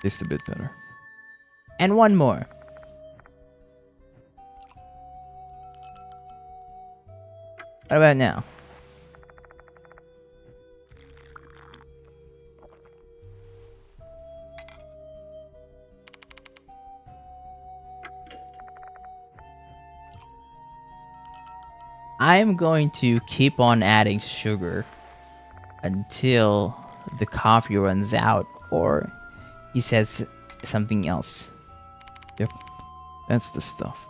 Tastes a bit better. And one more. What about now? I'm going to keep on adding sugar until the coffee runs out or he says something else. Yep, that's the stuff.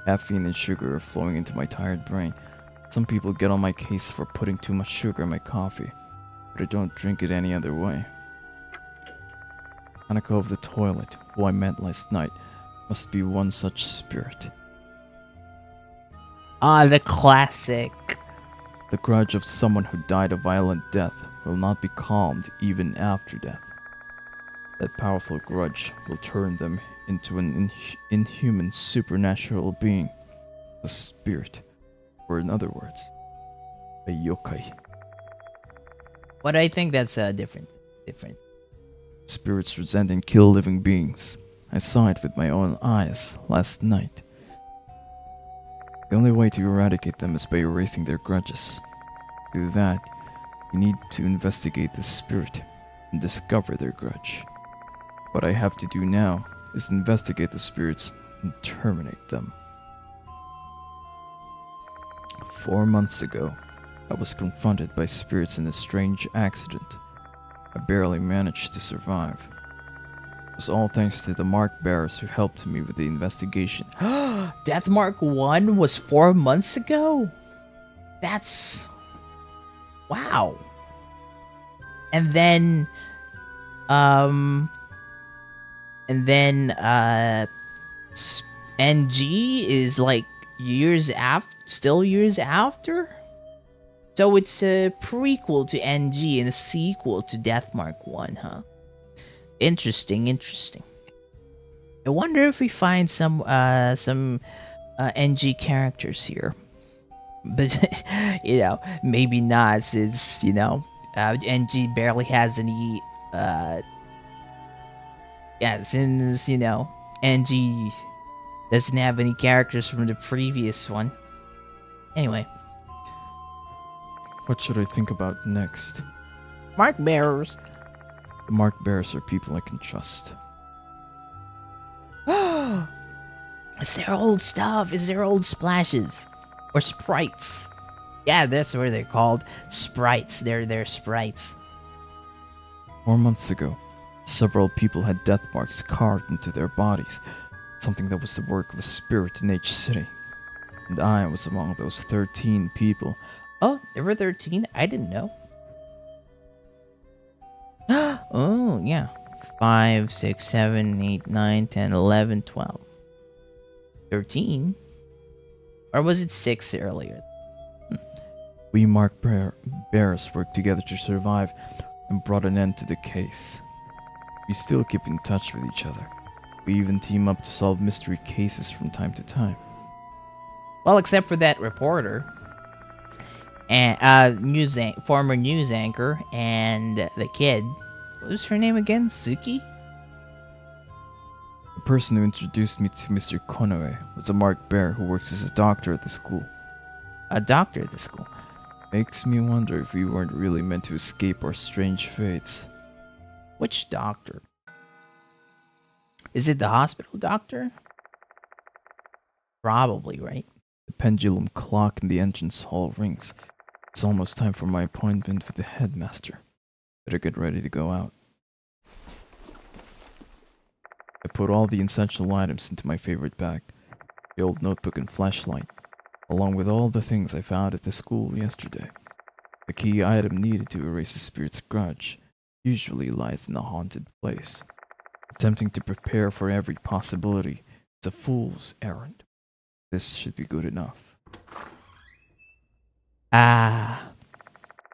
Caffeine and sugar are flowing into my tired brain. Some people get on my case for putting too much sugar in my coffee, but I don't drink it any other way. Hanako of the toilet, who I met last night, must be one such spirit. Ah, the classic. The grudge of someone who died a violent death will not be calmed even after death. That powerful grudge will turn them into an inhuman supernatural being, a spirit, or in other words, a yokai. But I think that's different. Spirits resent and kill living beings. I saw it with my own eyes last night. The only way to eradicate them is by erasing their grudges. To do that, we need to investigate the spirit and discover their grudge. What I have to do now is investigate the spirits and terminate them. 4 months ago, I was confronted by spirits in a strange accident. I barely managed to survive. It was all thanks to the mark bearers who helped me with the investigation. Death Mark 1 was 4 months ago? That's... wow. And then... NG is like years after, still years after? So it's a prequel to NG and a sequel to Death Mark 1, huh? Interesting. I wonder if we find some NG characters here. But, maybe not, since, NG barely has any, since, NG doesn't have any characters from the previous one. Anyway. What should I think about next? Mark bearers. The mark bearers are people I can trust. Is there old stuff? Is there old splashes? Or sprites? Yeah, that's what they're called. Sprites. They're sprites. 4 months ago, several people had death marks carved into their bodies, something that was the work of a spirit in each city. And I was among those 13 people. Oh, there were 13? I didn't know. Oh, yeah. 5, 6, 7, 8, 9, 10, 11, 12. 13? Or was it 6 earlier? We mark bearers worked together to survive and brought an end to the case. We still keep in touch with each other. We even team up to solve mystery cases from time to time. Well, except for that reporter. And former news anchor and the kid. What was her name again? Suki? The person who introduced me to Mr. Konoe was a mark bearer who works as a doctor at the school. A doctor at the school? Makes me wonder if we weren't really meant to escape our strange fates. Which doctor? Is it the hospital doctor? Probably, right? The pendulum clock in the entrance hall rings. It's almost time for my appointment with the headmaster. Better get ready to go out. I put all the essential items into my favorite bag, the old notebook and flashlight, along with all the things I found at the school yesterday. The key item needed to erase the spirit's grudge usually lies in a haunted place. Attempting to prepare for every possibility is a fool's errand. This should be good enough. Ah,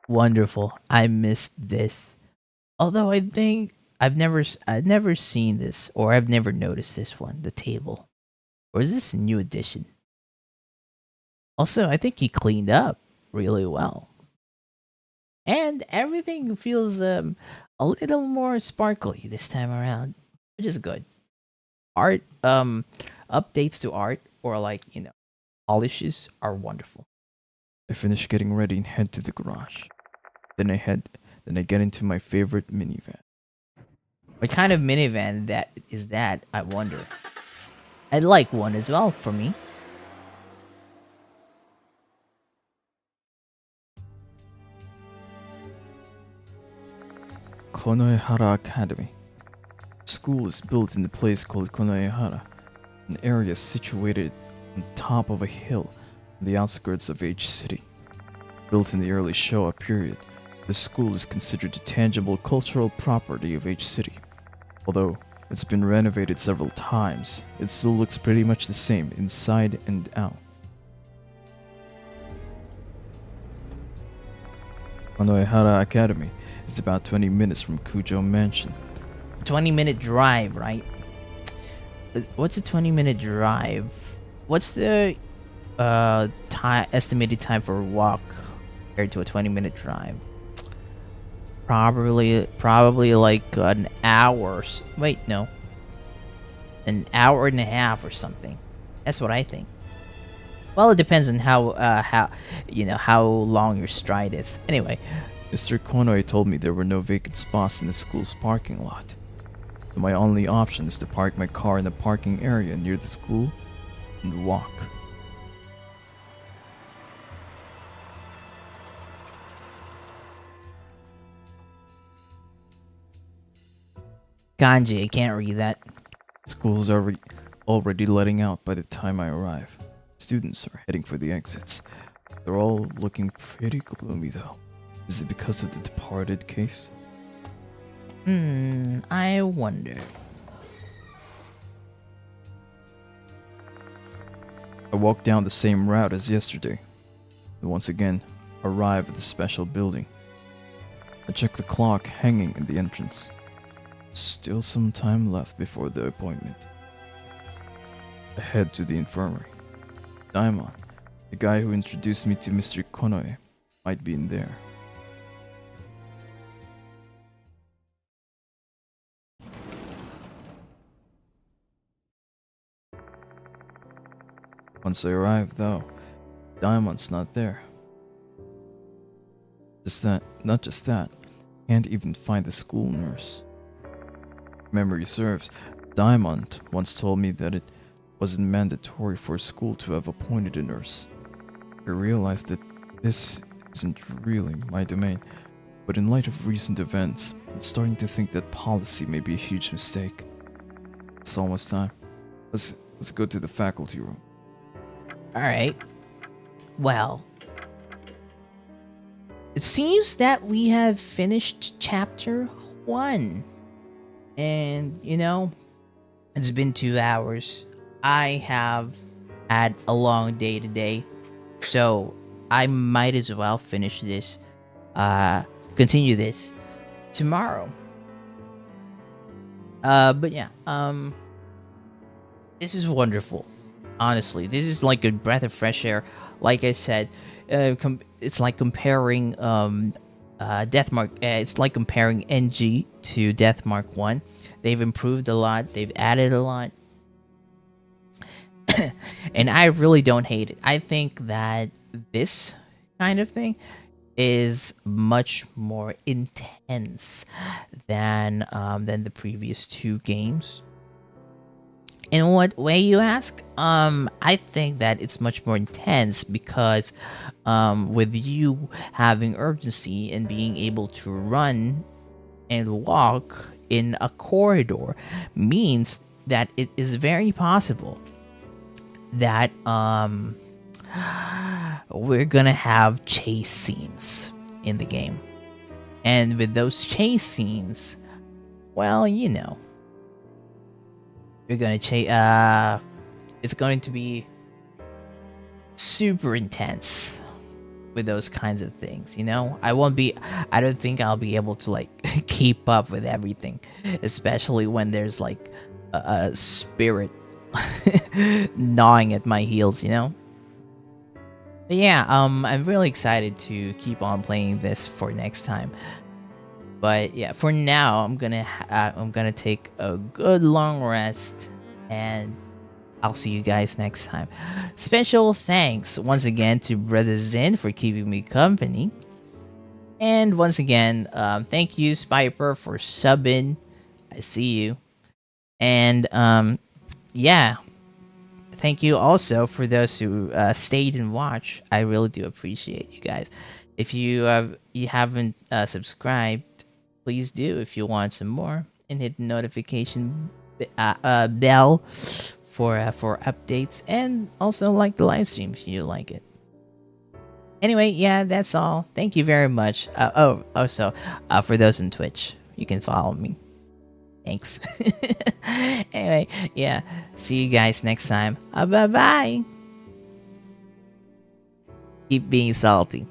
wonderful. I missed this. Although I think I've never seen this, or I've never noticed this one, the table. Or is this a new addition? Also, I think he cleaned up really well. And everything feels a little more sparkly this time around, which is good. Art, updates to art, or like, polishes are wonderful. I finish getting ready and head to the garage. Then I get into my favorite minivan. What kind of minivan is that, I wonder? I'd like one as well for me. Konoehara Academy. School is built in a place called Konoehara, an area situated on top of a hill on the outskirts of H City. Built in the early Showa period, the school is considered a tangible cultural property of H City. Although it's been renovated several times, it still looks pretty much the same inside and out. Konoehara Academy is about 20 minutes from Kujo Mansion. 20-minute drive, right? What's a 20-minute drive? What's the estimated time for a walk compared to a 20-minute drive? Probably like an hour. Wait, no. An hour and a half or something. That's what I think. Well, it depends on how long your stride is. Anyway, Mr. Konoe told me there were no vacant spots in the school's parking lot. So my only option is to park my car in the parking area near the school and walk. kanji, I can't read that. School's already letting out by the time I arrive. Students are heading for the exits. They're all looking pretty gloomy though. Is it because of the departed case? I wonder. I walk down the same route as yesterday, and once again arrive at the special building. I check the clock hanging in the entrance. Still some time left before the appointment. I head to the infirmary. Daimon, the guy who introduced me to Mr. Konoe, might be in there. Once I arrive, though, Daimon's not there. Not just that, can't even find the school nurse. Memory serves, Daimon once told me that it wasn't mandatory for school to have appointed a nurse. I realized that this isn't really my domain, but in light of recent events, I'm starting to think that policy may be a huge mistake. It's almost time. Let's go to the faculty room. Alright. Well, it seems that we have finished chapter 1. And, it's been 2 hours. I have had a long day today. So, I might as well finish this, continue this tomorrow. But yeah, this is wonderful. Honestly, this is like a breath of fresh air. Like I said, it's like comparing Deathmark. It's like comparing NG to Deathmark 1. They've improved a lot. They've added a lot. And I really don't hate it. I think that this kind of thing is much more intense than the previous 2 games. In what way, you ask? I think that it's much more intense because with you having urgency and being able to run and walk in a corridor means that it is very possible that we're gonna have chase scenes in the game. And with those chase scenes, well, you're gonna chase. It's going to be super intense with those kinds of things. I don't think I'll be able to keep up with everything, especially when there's like a spirit gnawing at my heels. But yeah, I'm really excited to keep on playing this for next time. But yeah, for now, I'm gonna take a good long rest, and I'll see you guys next time. Special thanks once again to Brother Zen for keeping me company. And once again, thank you, Spiper, for subbing. I see you. And yeah, thank you also for those who stayed and watched. I really do appreciate you guys. If you haven't subscribed, please do if you want some more, and hit the notification bell for updates, and also like the live stream if you like it. Anyway, yeah, that's all. Thank you very much. Also, for those on Twitch, you can follow me. Thanks. Anyway, yeah, see you guys next time. Bye bye. Keep being salty.